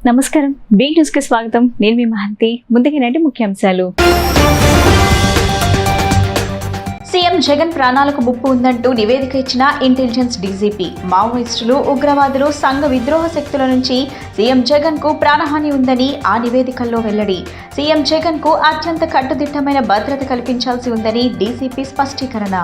నమస్కారం, be news కి స్వాగతం. నేను మీ మహంతి. ముందుగానే ముఖ్యాంశాలు. సీఎం జగన్ ప్రాణాలకు ముప్పు ఉందంటూ నివేదిక ఇచ్చిన ఇంటెలిజెన్స్ డీజీపీ. మావోయిస్టులు, ఉగ్రవాదులు, సంఘ విద్రోహ శక్తుల నుంచి సీఎం జగన్ కు ప్రాణహాని ఉందని ఆ నివేదికల్లో వెల్లడి. సీఎం జగన్ కు అత్యంత కట్టుదిట్టమైన భద్రత కల్పించాల్సి ఉందని డీజీపీ స్పష్టీకరణ.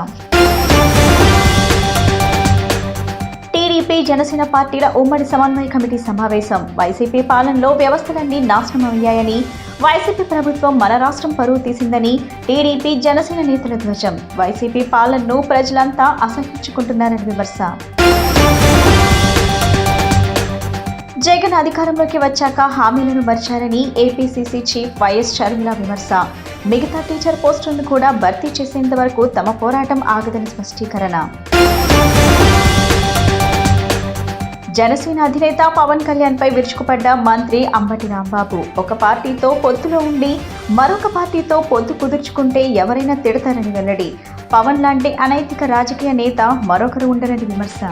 టీడీపీ, జనసేన పార్టీల ఉమ్మడి సమన్వయ కమిటీ సమావేశం. వైసీపీ పాలనలో వ్యవస్థలన్నీ నాశనమయ్యాయని, వైసీపీ ప్రభుత్వం మన రాష్ట్రం పరువు తీసిందని టీడీపీ, జనసేన నేతల ధ్వజం. వైసీపీ పాలనను ప్రజలంతా అసహ్యించుకుంటున్నారని విమర్శ. జగన్ అధికారంలోకి వచ్చాక హామీలను మర్చారని ఏపీసీసీ చీఫ్ వైఎస్ షర్మిల విమర్శ. మిగతా టీచర్ పోస్టులను కూడా భర్తీ చేసేంత వరకు తమ పోరాటం ఆగదని స్పష్టీకరణ. జనసేన అధినేత పవన్ కళ్యాణ్ పై విరుచుకుపడ్డ మంత్రి అంబటి రాంబాబు. ఒక పార్టీతో పొత్తులో ఉండి మరొక పార్టీతో పొత్తు కుదుర్చుకుంటే ఎవరైనా తిడతారని వెల్లడి. పవన్ లాంటి అనైతిక రాజకీయ నేత మరొకరు ఉండరని విమర్శ.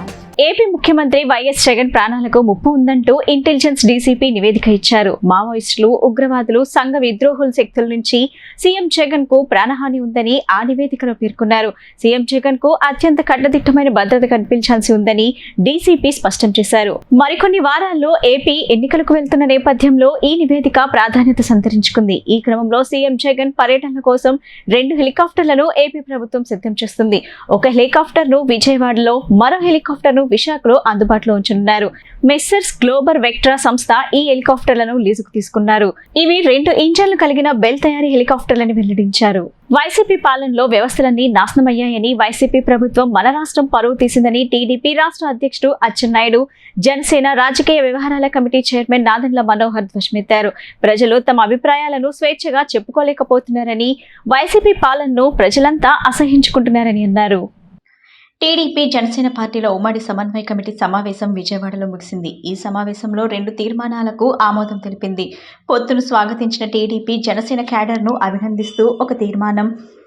ఏపీ ముఖ్యమంత్రి వైఎస్ జగన్ ప్రాణాలకు ముప్పు ఉందంటూ ఇంటెలిజెన్స్ డీసీపీ నివేదిక ఇచ్చారు. మావోయిస్టులు, ఉగ్రవాదులు, సంఘ విద్రోహుల శక్తుల నుంచి సీఎం జగన్ కు ప్రాణహాని ఉందని ఆ నివేదికలో పేర్కొన్నారు. సీఎం జగన్ కు అత్యంత కట్టుదిట్టమైన భద్రత కల్పించాల్సి ఉందని డీసీపీ స్పష్టం చేశారు. మరికొన్ని వారాల్లో ఏపీ ఎన్నికలకు వెళ్తున్న నేపథ్యంలో ఈ నివేదిక ప్రాధాన్యత సంతరించుకుంది. ఈ క్రమంలో సీఎం జగన్ పర్యటన కోసం 2 హెలికాప్టర్లను ఏపీ ప్రభుత్వం సిద్ధం చేస్తుంది. ఒక హెలికాప్టర్ ను విజయవాడలో, మరో హెలికాప్టర్ ను విశాఖలో అందుబాటులో ఉంచనున్నారు. మెస్సర్స్ గ్లోబల్ వెక్ట్రా సంస్థ ఈ హెలికాప్టర్లను లీజుకు తీసుకున్నారు. ఇవి 2 ఇంజన్లు కలిగిన బెల్ తయారీ హెలికాప్టర్లని వెల్లడించారు. వైసీపీ పాలనలో వ్యవస్థలన్నీ నాశనమయ్యాయని, వైసీపీ ప్రభుత్వం మన రాష్ట్రం పరువు తీసిందని టీడీపీ రాష్ట్ర అధ్యక్షుడు అచ్చెన్నాయుడు, జనసేన రాజకీయ వ్యవహారాల కమిటీ చైర్మన్ నాదెండ్ల మనోహర్ ధ్వజమెత్తారు. ప్రజలు తమ అభిప్రాయాలను స్వేచ్ఛగా చెప్పుకోలేకపోతున్నారని, వైసీపీ పాలనను ప్రజలంతా అసహ్యించుకుంటున్నారని అన్నారు. టీడీపీ, జనసేన పార్టీల ఉమ్మడి సమన్వయ కమిటీ సమావేశం విజయవాడలో ముగిసింది. ఈ సమావేశంలో 2 తీర్మానాలకు ఆమోదం తెలిపింది. పొత్తును స్వాగతించిన టీడీపీ, జనసేన క్యాడర్ను అభినందిస్తూ ఒక తీర్మానం,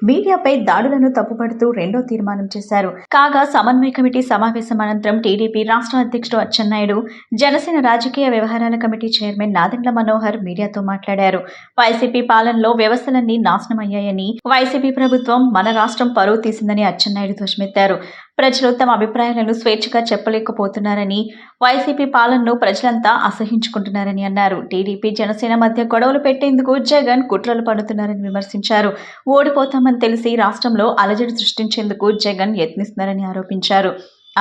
మీడియాపై దాడులను తప్పుపడుతూ 2వ తీర్మానం చేశారు. కాగా సమన్వయ కమిటీ సమావేశం అనంతరం టీడీపీ రాష్ట్ర అధ్యక్షుడు అచ్చెన్నాయుడు, జనసేన రాజకీయ వ్యవహారాల కమిటీ చైర్మన్ నాదెండ్ల మనోహర్ మీడియాతో మాట్లాడారు. వైసీపీ పాలనలో వ్యవస్థలన్నీ నాశనమయ్యాయని, వైసీపీ ప్రభుత్వం మన రాష్ట్రం పరువు తీసిందని అచ్చెన్నాయుడు ధ్వజమెత్తారు. ప్రజలు తమ అభిప్రాయాలను స్వేచ్ఛగా చెప్పలేకపోతున్నారని, వైసీపీ పాలనను ప్రజలంతా అసహ్యించుకుంటున్నారని అన్నారు. టీడీపీ, జనసేన మధ్య గొడవలు పెట్టేందుకు జగన్ కుట్రలు పన్నుతున్నారని విమర్శించారు. ఓడిపోతామని తెలిసి రాష్ట్రంలో అలజడి సృష్టించేందుకు జగన్ యత్నిస్తున్నారని ఆరోపించారు.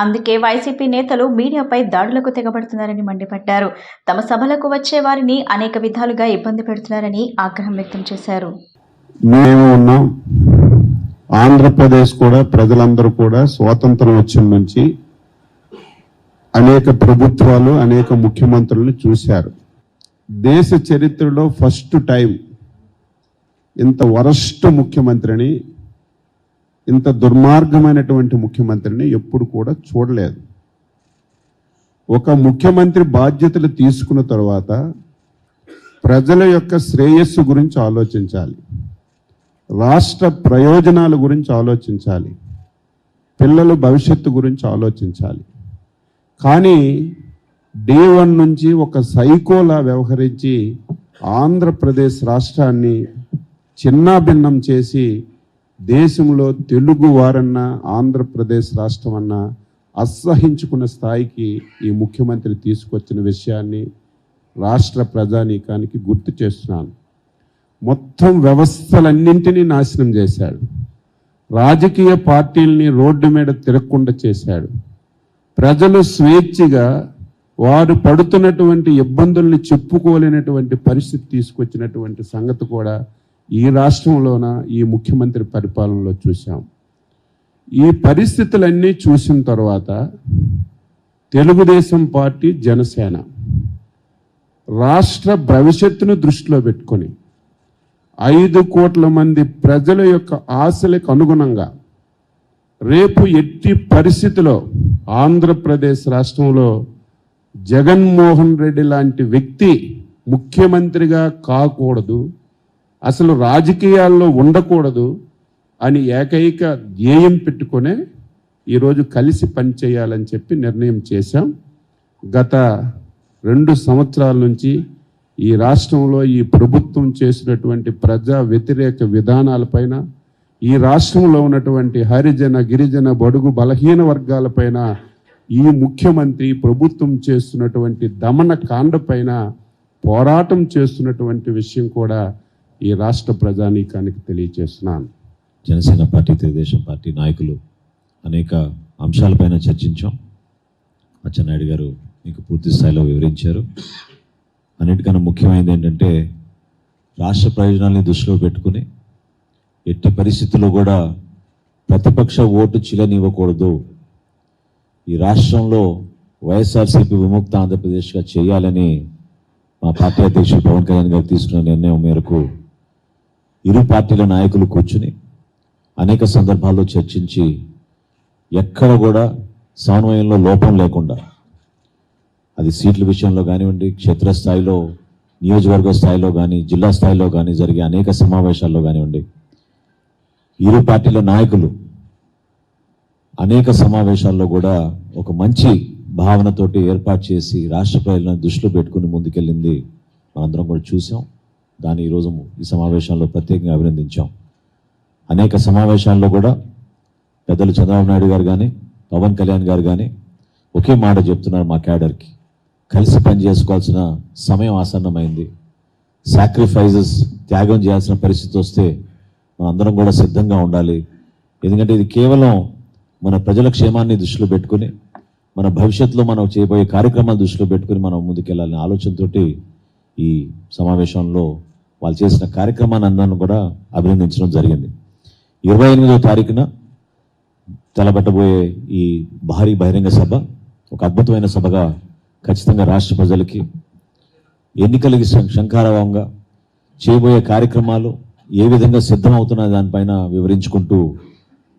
అందుకే వైసీపీ నేతలు మీడియాపై దాడులకు తెగబడుతున్నారని మండిపడ్డారు. తమ సభలకు వచ్చే వారిని అనేక విధాలుగా ఇబ్బంది పెడుతున్నారని ఆగ్రహం వ్యక్తం చేశారు. ఆంధ్రప్రదేశ్ కూడా ప్రజలందరూ కూడా స్వాతంత్రం వచ్చిన నుంచి అనేక ప్రభుత్వాలు, అనేక ముఖ్యమంత్రులను చూశారు. దేశ చరిత్రలో ఫస్ట్ టైం ఇంత వరస్ట్ ముఖ్యమంత్రిని, ఇంత దుర్మార్గమైనటువంటి ముఖ్యమంత్రిని ఎప్పుడు కూడా చూడలేదు. ఒక ముఖ్యమంత్రి బాధ్యతలు తీసుకున్న తర్వాత ప్రజల యొక్క శ్రేయస్సు గురించి ఆలోచించాలి, రాష్ట్ర ప్రయోజనాల గురించి ఆలోచించాలి, పిల్లల భవిష్యత్తు గురించి ఆలోచించాలి. కానీ డే1 నుంచి ఒక సైకోలా వ్యవహరించి ఆంధ్రప్రదేశ్ రాష్ట్రాన్ని చిన్నాభిన్నం చేసి దేశంలో తెలుగు వారన్నా, ఆంధ్రప్రదేశ్ రాష్ట్రం అన్నా అసహించుకున్న స్థాయికి ఈ ముఖ్యమంత్రి తీసుకొచ్చిన విషయాన్ని రాష్ట్ర ప్రజానీకానికి గుర్తు చేస్తున్నాను. మొత్తం వ్యవస్థలన్నింటినీ నాశనం చేశాడు. రాజకీయ పార్టీల్ని రోడ్డు మీద తిరగకుండా చేశాడు. ప్రజలు స్వేచ్ఛగా వారు పడుతున్నటువంటి ఇబ్బందుల్ని చెప్పుకోలేనటువంటి పరిస్థితి తీసుకొచ్చినటువంటి సంగతి కూడా ఈ రాష్ట్రంలోన ఈ ముఖ్యమంత్రి పరిపాలనలో చూశాం. ఈ పరిస్థితులన్నీ చూసిన తర్వాత తెలుగుదేశం పార్టీ, జనసేన రాష్ట్ర భవిష్యత్తును దృష్టిలో పెట్టుకొని 5 కోట్ల మంది ప్రజల యొక్క ఆశలకు అనుగుణంగా రేపు ఎట్టి పరిస్థితిలో ఆంధ్రప్రదేశ్ రాష్ట్రంలో జగన్మోహన్ రెడ్డి లాంటి వ్యక్తి ముఖ్యమంత్రిగా కాకూడదు, అసలు రాజకీయాల్లో ఉండకూడదు అని ఏకైక ధ్యేయం పెట్టుకునే ఈరోజు కలిసి పనిచేయాలని చెప్పి నిర్ణయం చేశాం. గత 2 సంవత్సరాల నుంచి ఈ రాష్ట్రంలో ఈ ప్రభుత్వం చేసినటువంటి ప్రజా వ్యతిరేక విధానాలపైన, ఈ రాష్ట్రంలో ఉన్నటువంటి హరిజన గిరిజన బడుగు బలహీన వర్గాలపైన ఈ ముఖ్యమంత్రి ప్రభుత్వం చేస్తున్నటువంటి దమన కాండపైన పోరాటం చేస్తున్నటువంటి విషయం కూడా ఈ రాష్ట్ర ప్రజానీకానికి తెలియజేస్తున్నాను. జనసేన పార్టీ, తెలుగుదేశం పార్టీ నాయకులు అనేక అంశాలపైన చర్చించాం. అచ్చెన్నాయుడు గారు మీకు పూర్తి స్థాయిలో వివరించారు. అన్నిటికన్నా ముఖ్యమైనది ఏంటంటే రాష్ట్ర ప్రయోజనాల్ని దృష్టిలో పెట్టుకుని ఎట్టి పరిస్థితుల్లో కూడా ప్రతిపక్ష ఓటు చిలనివ్వకూడదు, ఈ రాష్ట్రంలో వైఎస్ఆర్సీపీ విముక్త ఆంధ్రప్రదేశ్గా చేయాలని మా పార్టీ అధ్యక్షుడు పవన్ కళ్యాణ్ గారు తీసుకున్న నిర్ణయం మేరకు ఇరు పార్టీల నాయకులు కూర్చుని అనేక సందర్భాల్లో చర్చించి ఎక్కడ కూడా సమన్వయంలో లోపం లేకుండా, అది సీట్ల విషయంలో కానివ్వండి, క్షేత్రస్థాయిలో, నియోజకవర్గ స్థాయిలో కానీ, జిల్లా స్థాయిలో కానీ జరిగే అనేక సమావేశాల్లో కానివ్వండి, ఇరు పార్టీల నాయకులు అనేక సమావేశాల్లో కూడా ఒక మంచి భావనతోటి ఏర్పాటు చేసి రాష్ట్ర ప్రజలను దృష్టిలో పెట్టుకుని ముందుకెళ్ళింది మనందరం కూడా చూసాం. దాన్ని ఈరోజు ఈ సమావేశంలో ప్రత్యేకంగా అభినందించాం. అనేక సమావేశాల్లో కూడా పెద్దలు చంద్రబాబు నాయుడు గారు కానీ, పవన్ కళ్యాణ్ గారు కానీ ఒకే మాట చెప్తున్నారు, మా క్యాడర్కి కలిసి పని చేసుకోవాల్సిన సమయం ఆసన్నమైంది, సాక్రిఫైజెస్ త్యాగం చేయాల్సిన పరిస్థితి వస్తే మనందరం కూడా సిద్ధంగా ఉండాలి. ఎందుకంటే ఇది కేవలం మన ప్రజల క్షేమాన్ని దృష్టిలో పెట్టుకుని, మన భవిష్యత్తులో మనం చేయబోయే కార్యక్రమాలు దృష్టిలో పెట్టుకుని మనం ముందుకెళ్ళాలనే ఆలోచనతోటి ఈ సమావేశంలో వాళ్ళు చేసిన కార్యక్రమాన్ని అందరిని కూడా అభినందించడం జరిగింది. 28వ తారీఖున తలబెట్టబోయే ఈ భారీ బహిరంగ సభ ఒక అద్భుతమైన సభగా ఖచ్చితంగా రాష్ట్ర ప్రజలకి ఎన్నికలకి శంఖారావంగా చేయబోయే కార్యక్రమాలు ఏ విధంగా సిద్ధమవుతున్న దానిపైన వివరించుకుంటూ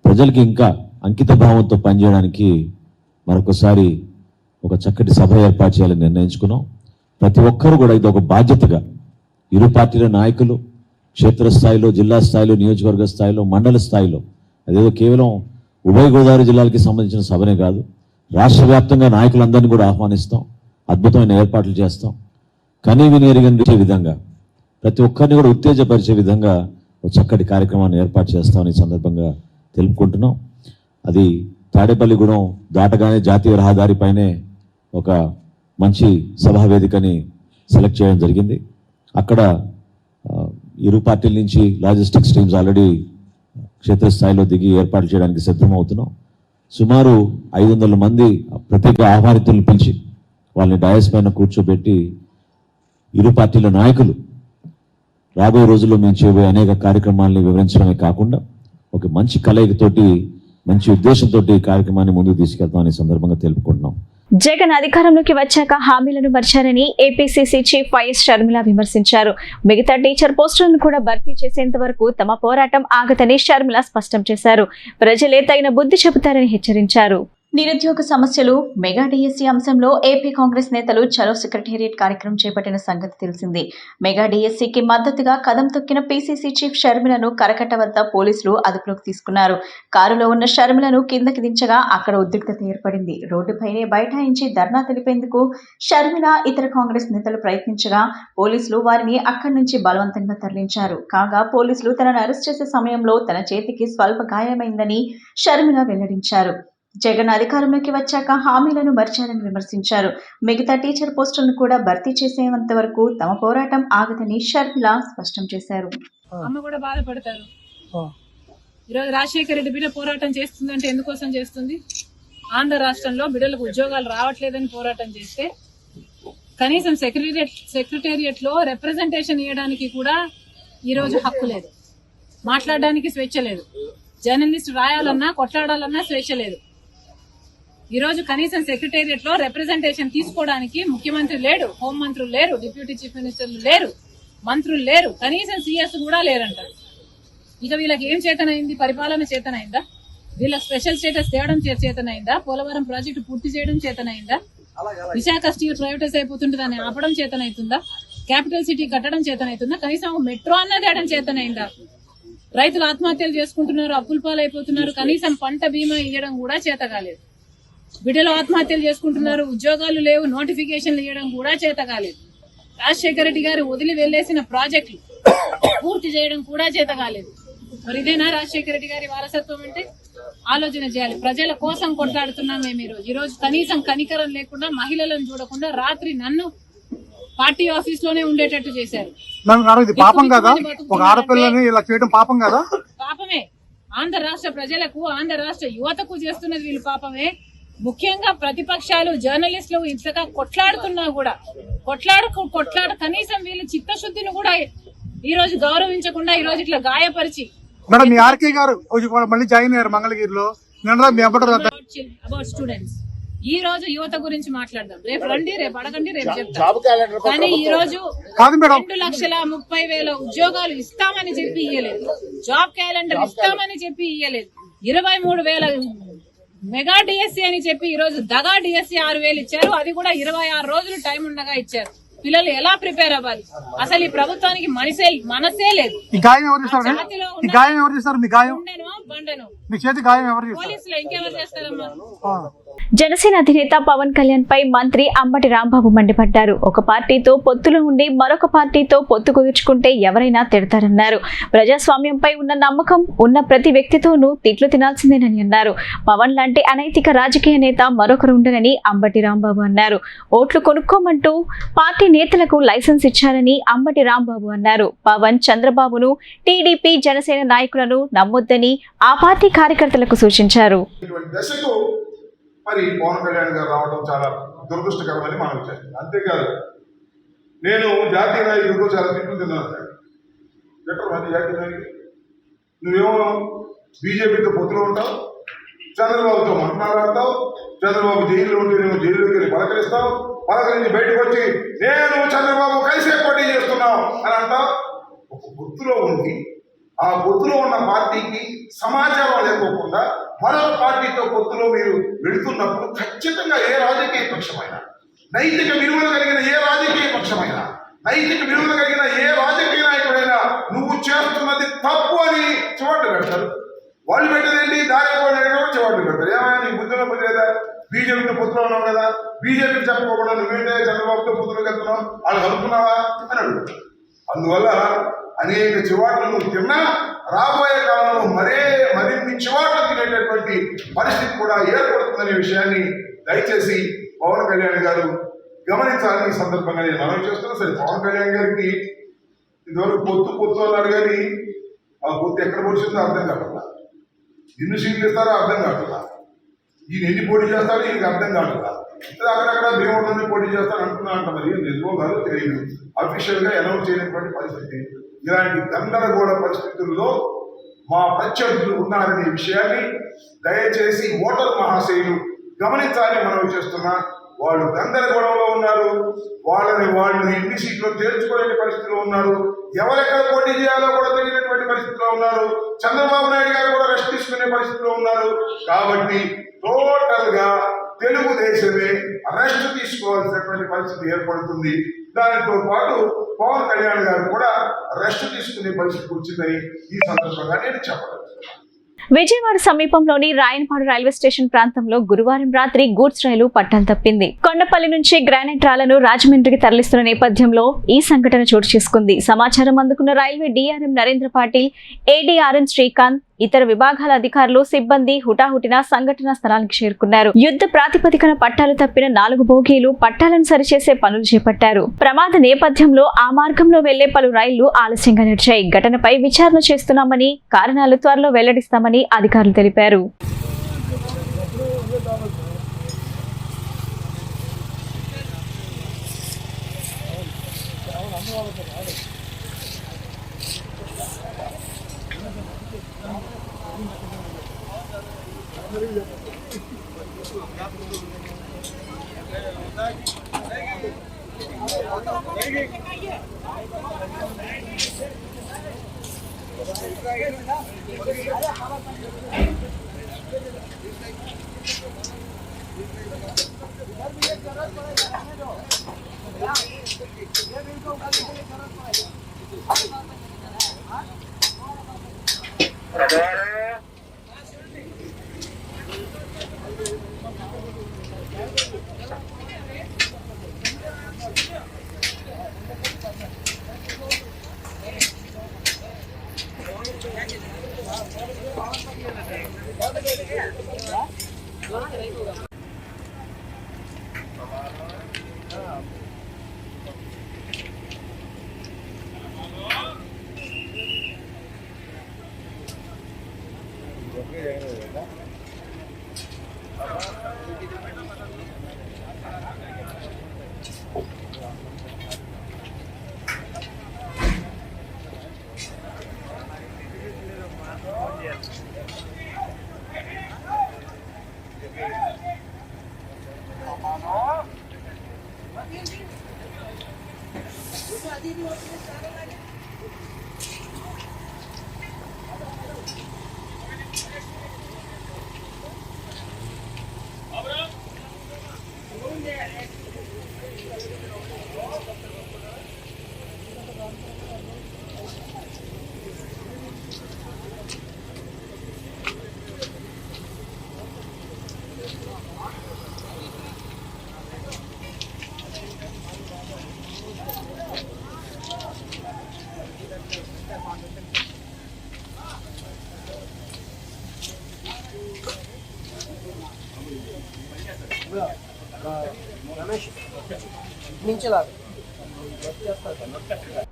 ప్రజలకి ఇంకా అంకిత భావంతో పనిచేయడానికి మరొకసారి ఒక చక్కటి సభ ఏర్పాటు చేయాలని నిర్ణయించుకున్నాం. ప్రతి ఒక్కరూ కూడా ఇది ఒక బాధ్యతగా ఇరు పార్టీల నాయకులు క్షేత్రస్థాయిలో, జిల్లా స్థాయిలో, నియోజకవర్గ స్థాయిలో, మండల స్థాయిలో, అదేదో కేవలం ఉభయ గోదావరి జిల్లాలకి సంబంధించిన సభనే కాదు, రాష్ట్ర వ్యాప్తంగా నాయకులందరినీ కూడా ఆహ్వానిస్తాం, అద్భుతమైన ఏర్పాట్లు చేస్తాం. కనీ విని ఎరుగని విధంగా ప్రతి ఒక్కరిని కూడా ఉత్తేజపరిచే విధంగా ఒక చక్కటి కార్యక్రమాన్ని ఏర్పాటు చేస్తామని ఈ సందర్భంగా తెలుపుకుంటున్నాం. అది తాడేపల్లిగూడెం దాటగానే జాతీయ రహదారిపైనే ఒక మంచి సభా వేదికని సెలెక్ట్ చేయడం జరిగింది. అక్కడ ఇరు పార్టీల నుంచి లాజిస్టిక్స్ టీమ్స్ ఆల్రెడీ క్షేత్రస్థాయిలో దిగి ఏర్పాటు చేయడానికి సిద్ధమవుతున్నాం. సుమారు 500 మంది ప్రత్యేక ఆహ్వానితులను పిలిచి వాళ్ళని డయాస్ పైన కూర్చోబెట్టి ఇరు పార్టీల నాయకులు రాబోయే రోజుల్లో మేము చేయబోయే అనేక కార్యక్రమాలని వివరించడమే కాకుండా ఒక మంచి కలయికతోటి, మంచి ఉద్దేశంతో ఈ కార్యక్రమాన్ని ముందుకు తీసుకెళ్తామని సందర్భంగా తెలుపుకుంటున్నాం. జగన్ అధికారంలోకి వచ్చాక హామీలను మర్చారని ఏపీసీసీ చీఫ్ వైఎస్ షర్మిల విమర్శించారు. మిగతా టీచర్ పోస్టులను కూడా భర్తీ చేసేంత వరకు తమ పోరాటం ఆగదని షర్మిల స్పష్టం చేశారు. ప్రజలే తగిన బుద్ధి చెబుతారని హెచ్చరించారు. నిరుద్యోగ సమస్యలు, మెగా డిఎస్సీ అంశంలో ఏపీ కాంగ్రెస్ నేతలు చలో సెక్రటేరియట్ కార్యక్రమం చేపట్టిన సంగతి తెలిసిందే. మెగా డిఎస్సీకి మద్దతుగా కదం తొక్కిన పీసీసీ చీఫ్ షర్మిలను కరకట్ట వద్ద పోలీసులు అదుపులోకి తీసుకున్నారు. కారులో ఉన్న షర్మిలను కిందకి దించగా అక్కడ ఉద్రిక్తత ఏర్పడింది. రోడ్డుపైనే బైఠాయించి ధర్నా తెలిపేందుకు షర్మిల, ఇతర కాంగ్రెస్ నేతలు ప్రయత్నించగా పోలీసులు వారిని అక్కడి నుంచి బలవంతంగా తరలించారు. కాగా పోలీసులు తనను అరెస్ట్ చేసే సమయంలో తన చేతికి స్వల్ప గాయమైందని షర్మిల వెల్లడించారు. జగన్ అధికారంలోకి వచ్చాక హామీలను మర్చారని విమర్శించారు. మిగతా టీచర్ పోస్టులను కూడా భర్తీ చేసేంత వరకు తమ పోరాటం ఆగదని షర్మిల స్పష్టం చేశారు. అమ్మ కూడా బాధపడతారు. ఈరోజు రాజశేఖర రెడ్డి బిడ్డ పోరాటం చేస్తుందంటే ఎందుకోసం చేస్తుంది? ఆంధ్ర రాష్ట్రంలో బిడ్డలకు ఉద్యోగాలు రావట్లేదని పోరాటం చేస్తే కనీసం సెక్రటేరియట్ లో రిప్రజెంటేషన్ ఇవ్వడానికి కూడా ఈరోజు హక్కు లేదు, మాట్లాడడానికి స్వేచ్ఛ లేదు, జర్నలిస్ట్ రాయాలన్నా కొట్లాడాలన్నా స్వేచ్ఛ లేదు. ఈరోజు కనీసం సెక్రటేరియట్ లో రిప్రజెంటేషన్ తీసుకోవడానికి ముఖ్యమంత్రి లేడు, హోంమంత్రులు లేరు, డిప్యూటీ చీఫ్ మినిస్టర్లు లేరు, మంత్రులు లేరు, కనీసం సీఎస్ కూడా లేరంటారు. ఇక వీళ్ళకి ఏం చేతనైంది? పరిపాలన చేతనైందా? వీళ్ళ స్పెషల్ స్టేటస్ తేవడం చేతనైందా? పోలవరం ప్రాజెక్టు పూర్తి చేయడం చేతనైందా? విశాఖ స్టీల్ ప్రైవేటైజ్ అయిపోతుంటే దాన్ని ఆపడం చేతనైతుందా? క్యాపిటల్ సిటీ కట్టడం చేతనైతుందా? కనీసం మెట్రో అన్నది తేయడం చేతనైందా? రైతులు ఆత్మహత్యలు చేసుకుంటున్నారు, అప్పుల పాలైపోతున్నారు, కనీసం పంట బీమా ఇవ్వడం కూడా చేత కాలేదు. బిడ్డలు ఆత్మహత్యలు చేసుకుంటున్నారు, ఉద్యోగాలు లేవు, నోటిఫికేషన్లు ఇవ్వడం కూడా చేత కాలేదు. రాజశేఖర రెడ్డి గారు వదిలి వెళ్లేసిన ప్రాజెక్టులు పూర్తి చేయడం కూడా చేత కాలేదు. మరి ఇదేనా రాజశేఖర రెడ్డి గారి వారసత్వం అంటే? ఆలోచన చేయాలి. ప్రజల కోసం కొట్లాడుతున్నాం మేము ఈ రోజు కనీసం కనికరం లేకుండా, మహిళలను చూడకుండా రాత్రి నన్ను పార్టీ ఆఫీస్ లోనే ఉండేటట్టు చేశారు. పాపం కదా, ఒక ఆడపిల్లని ఇలా చేయడం పాపం కదా? పాపమే. ఆంధ్ర రాష్ట్ర ప్రజలకు, ఆంధ్ర రాష్ట్ర యువతకు చేస్తున్నది వీళ్ళు పాపమే. ముఖ్యంగా ప్రతిపక్షాలు, జర్నలిస్టులు ఇంతగా కొట్లాడుతున్నా కూడా కొట్లాడు కనీసం వీళ్ళ చిత్తశుద్ధిని కూడా ఈ రోజు గౌరవించకుండా ఈ రోజు ఇట్లా గాయపరిచి. మేడం, మీ ఆర్కే గారు మళ్ళీ జాయిన్ అయ్యారు మంగళగిరిలో. అబౌట్ స్టూడెంట్స్ ఈ రోజు యువత గురించి మాట్లాడదాం. రేపు రండి, రేపు అడగండి, రేపు చెప్తాం. కానీ ఈ రోజు 2,30,000 ఉద్యోగాలు ఇస్తామని చెప్పి ఇయ్యలేదు. జాబ్ క్యాలెండర్ ఇస్తామని చెప్పి ఇయ్యలేదు. 23,000 మెగా డిఎస్సీ అని చెప్పి ఈ రోజు దగా డిఎస్సీ 6,000 ఇచ్చారు. అది కూడా 26 రోజులు టైం ఉండగా ఇచ్చారు. పిల్లలు ఎలా ప్రిపేర్ అవ్వాలి? అసలు ఈ ప్రభుత్వానికి మనసే లేదు. పోలీసులు ఇంకెవరు చేస్తారమ్మా? జనసేన అధినేత పవన్ కళ్యాణ్ పై మంత్రి అంబటి రాంబాబు మండిపడ్డారు. ఒక పార్టీతో పొత్తులో ఉండి మరొక పార్టీతో పొత్తు కుదుర్చుకుంటే ఎవరైనా తిడతారన్నారు. ప్రజాస్వామ్యంపై ఉన్న నమ్మకం ఉన్న ప్రతి వ్యక్తితోనూ తిట్లు తినాల్సిందేనని అన్నారు. పవన్ లాంటి అనైతిక రాజకీయ నేత మరొకరు ఉండరని అంబటి రాంబాబు అన్నారు. ఓట్లు కొనుక్కోమంటూ పార్టీ నేతలకు లైసెన్స్ ఇచ్చారని అంబటి రాంబాబు అన్నారు. పవన్, చంద్రబాబును, టీడీపీ, జనసేన నాయకులను నమ్మొద్దని ఆ పార్టీ కార్యకర్తలకు సూచించారు. మరి పవన్ కళ్యాణ్ గారు రావడం చాలా దురదృష్టకరమని మనం చేస్తాం. అంతేకాదు, నేను జాతీయ నాయకుడితో చాలా తిట్లు తిన్నాను. జాతీయ నాయకుడు నువ్వేమో బీజేపీతో పొత్తులో ఉంటావు, చంద్రబాబుతో మాట్లాడతావు, చంద్రబాబు జైల్లో ఉంటే నేను జైల్లోకి వెళ్ళి పలకరించి బయటకు వచ్చి నేను చంద్రబాబు కలిసే పోటీ చేస్తున్నావు అని అంటావు. ఒక పొత్తులో ఉండి ఆ పొత్తులో ఉన్న పార్టీకి సమాచారం లేకోకుండా మరొక పార్టీతో పొత్తులో మీరు వెళుతున్నప్పుడు ఖచ్చితంగా ఏ రాజకీయ పక్షమైనా, నైతిక విలువలు కలిగిన ఏ రాజకీయ పక్షమైనా, నైతిక విలువలు కలిగిన ఏ రాజకీయ నాయకుడైనా నువ్వు చేస్తున్నది తప్పు అని చివాట్లు పెడతారు. వాళ్ళు పెట్టేదేంటి? దారిపోయిన చివాట్లు పెడతారు. ఏమైనా నీ బుద్ధిలో బుద్ధి లేదా? బీజేపీతో పొత్తులో ఉన్నావు కదా, బీజేపీకి చెప్పకుండా నువ్వేంటే చంద్రబాబుతో పొత్తులోకి వెళ్తున్నావు, వాళ్ళు కలుపుతున్నావా అని అడుగుతారు. అందువల్ల అనేక చివాట్లు నువ్వు తిన్నా రాబోయే కాలంలో మరిన్ని చివాట్లు తినేటటువంటి పరిస్థితి కూడా ఏర్పడుతుందనే విషయాన్ని దయచేసి పవన్ కళ్యాణ్ గారు గమనించాలని ఈ సందర్భంగా నేను మనవి చేస్తున్నా. సరే, పవన్ కళ్యాణ్ గారికి ఇంతవరకు పొత్తు అన్నారు, కానీ ఆ పొత్తు ఎక్కడ పొడిచిందో అర్థం కావట్లా. ఎన్ని సీట్లు ఇస్తారో అర్థం కావట్లా. ఈయన ఎన్ని పోటీ చేస్తారో ఈయనకి అర్థం కావట్లా. అక్కడక్కడ భీమవరంలో పోటీ చేస్తాను అంటున్నా అంట. మరి నిజమో కాదో తెలియదు. అఫీషియల్ గా అనౌన్స్ చేయనటువంటి పరిస్థితి. ఇలాంటి గందరగోళ పరిస్థితుల్లో మా ప్రత్యర్థులు ఉన్నారనే విషయాన్ని దయచేసి ఓటర్ మహాశయులు గమనించాలని మనం చేస్తున్నా. వాళ్ళు గందరగోళంలో ఉన్నారు. వాళ్ళు ఎన్ని సీట్లు తేల్చుకోలేని పరిస్థితిలో ఉన్నారు. ఎవరెక్కడ పోటీ చేయాలో కూడా తెలియనటువంటి పరిస్థితిలో ఉన్నారు. చంద్రబాబు నాయుడు గారు కూడా రెస్ట్ తీసుకునే పరిస్థితిలో ఉన్నారు. కాబట్టి టోటల్ గా తెలుగుదేశమే రెస్ట్ తీసుకోవాల్సినటువంటి పరిస్థితి ఏర్పడుతుంది. దానితో పాటు పవన్ కళ్యాణ్ గారు కూడా రెస్ట్ తీసుకునే పరిస్థితి వచ్చిందని ఈ సందర్భంగా నేను చెప్పగలను. విజయవాడ సమీపంలోని రాయనపాడు రైల్వే స్టేషన్ ప్రాంతంలో గురువారం రాత్రి గూడ్స్ రైలు పట్టాలు తప్పింది. కొండపల్లి నుంచి గ్రానైట్ రాళ్లను రాజమండ్రికి తరలిస్తున్న నేపథ్యంలో ఈ సంఘటన చోటు చేసుకుంది. సమాచారం అందుకున్న railway DRM Narendra Patil, ADRM Srikanth, ఇతర విభాగాల అధికారులు, సిబ్బంది హుటాహుటిన సంఘటనా స్థలానికి చేరుకున్నారు. యుద్ధ ప్రాతిపదికన పట్టాలు తప్పిన 4 బోగీలు పట్టాలను సరిచేసే పనులు చేపట్టారు. ప్రమాద నేపథ్యంలో ఆ మార్గంలో వెళ్లే పలు రైళ్లు ఆలస్యంగా నడిచాయి. ఘటనపై విచారణ చేస్తున్నామని, కారణాలు త్వరలో వెల్లడిస్తామని అధికారులు తెలిపారు.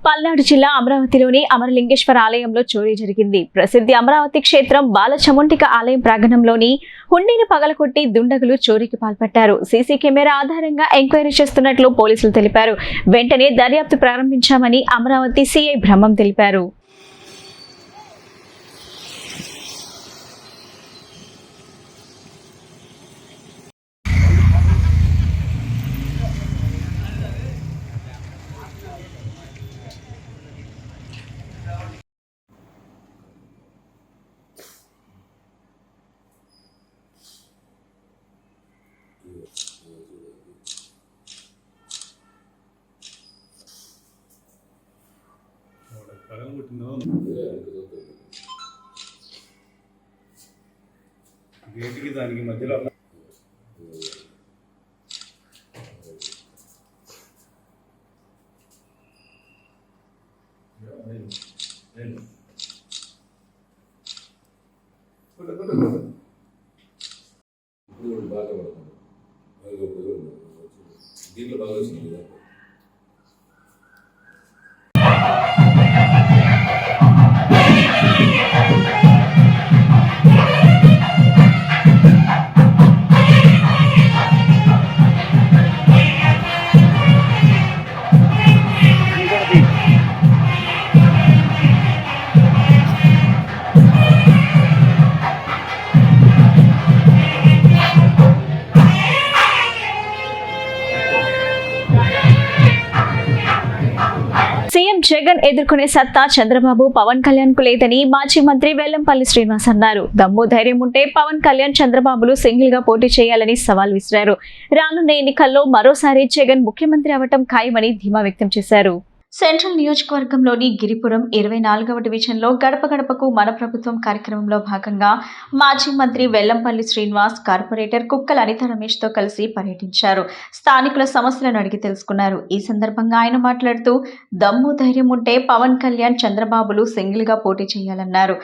పల్నాడు జిల్లా అమరావతిలోని అమరలింగేశ్వర ఆలయంలో చోరీ జరిగింది. ప్రసిద్ధి అమరావతి క్షేత్రం బాలచముంటిక ఆలయం ప్రాంగణంలోని హుండీని పగలకొట్టి దుండగులు చోరీకి పాల్పడ్డారు. సీసీ కెమెరా ఆధారంగా ఎంక్వైరీ చేస్తున్నట్లు పోలీసులు తెలిపారు. వెంటనే దర్యాప్తు ప్రారంభించామని అమరావతి సీఐ బ్రహ్మం తెలిపారు. గేటుకి దానికి మధ్యలో దీంట్లో బాగా వచ్చింది. సీఎం జగన్ ఎదుర్కొనే సత్తా చంద్రబాబు పవన్ కళ్యాణ్ కు లేదని మాజీ మంత్రి వెల్లంపల్లి శ్రీనివాస్ అన్నారు. దమ్ము ధైర్యం ఉంటే పవన్ కళ్యాణ్ చంద్రబాబులు సింగిల్ గా పోటీ చేయాలని సవాల్ విసిరారు. రానున్న ఎన్నికల్లో మరోసారి జగన్ ముఖ్యమంత్రి అవటం ఖాయమని ధీమా వ్యక్తం చేశారు. సెంట్రల్ నియోజకవర్గంలోని గిరిపురం 24వ డివిజన్లో గడప గడపకు మన ప్రభుత్వం కార్యక్రమంలో భాగంగా మాజీ మంత్రి వెల్లంపల్లి శ్రీనివాస్ కార్పొరేటర్ కుక్కల అనిత రమేష్తో కలిసి పర్యటించారు. స్థానికుల సమస్యలను అడిగి తెలుసుకున్నారు. ఈ సందర్భంగా ఆయన మాట్లాడుతూ దమ్ము ధైర్యం ఉంటే పవన్ కళ్యాణ్ చంద్రబాబులు సింగిల్గా పోటీ చేయాలన్నారు.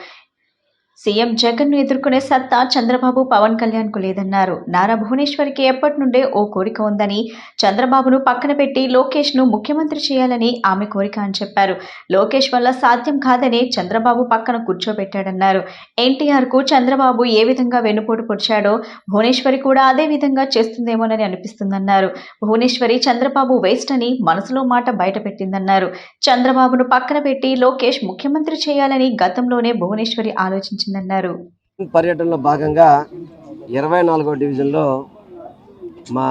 సీఎం జగన్ ను ఎదుర్కొనే సత్తా చంద్రబాబు పవన్ కళ్యాణ్ కు లేదన్నారు. నారా భువనేశ్వరికి ఎప్పటి నుండే ఓ కోరిక ఉందని, చంద్రబాబును పక్కన పెట్టి లోకేష్ ను ముఖ్యమంత్రి చేయాలని ఆమె కోరిక అని చెప్పారు. లోకేష్ వల్ల సాధ్యం కాదని చంద్రబాబు పక్కన కూర్చోబెట్టాడన్నారు. ఎన్టీఆర్ కు చంద్రబాబు ఏ విధంగా వెన్నుపోటు పొడిచాడో భువనేశ్వరి కూడా అదే విధంగా చేస్తుందేమోనని అనిపిస్తుందన్నారు. భువనేశ్వరి చంద్రబాబు వేస్ట్ అని మనసులో మాట బయట పెట్టిందన్నారు. చంద్రబాబును పక్కన పెట్టి లోకేష్ ముఖ్యమంత్రి చేయాలని గతంలోనే భువనేశ్వరి ఆలోచించింది. పర్యటనలో భాగంగా 24వ డివిజన్లో మా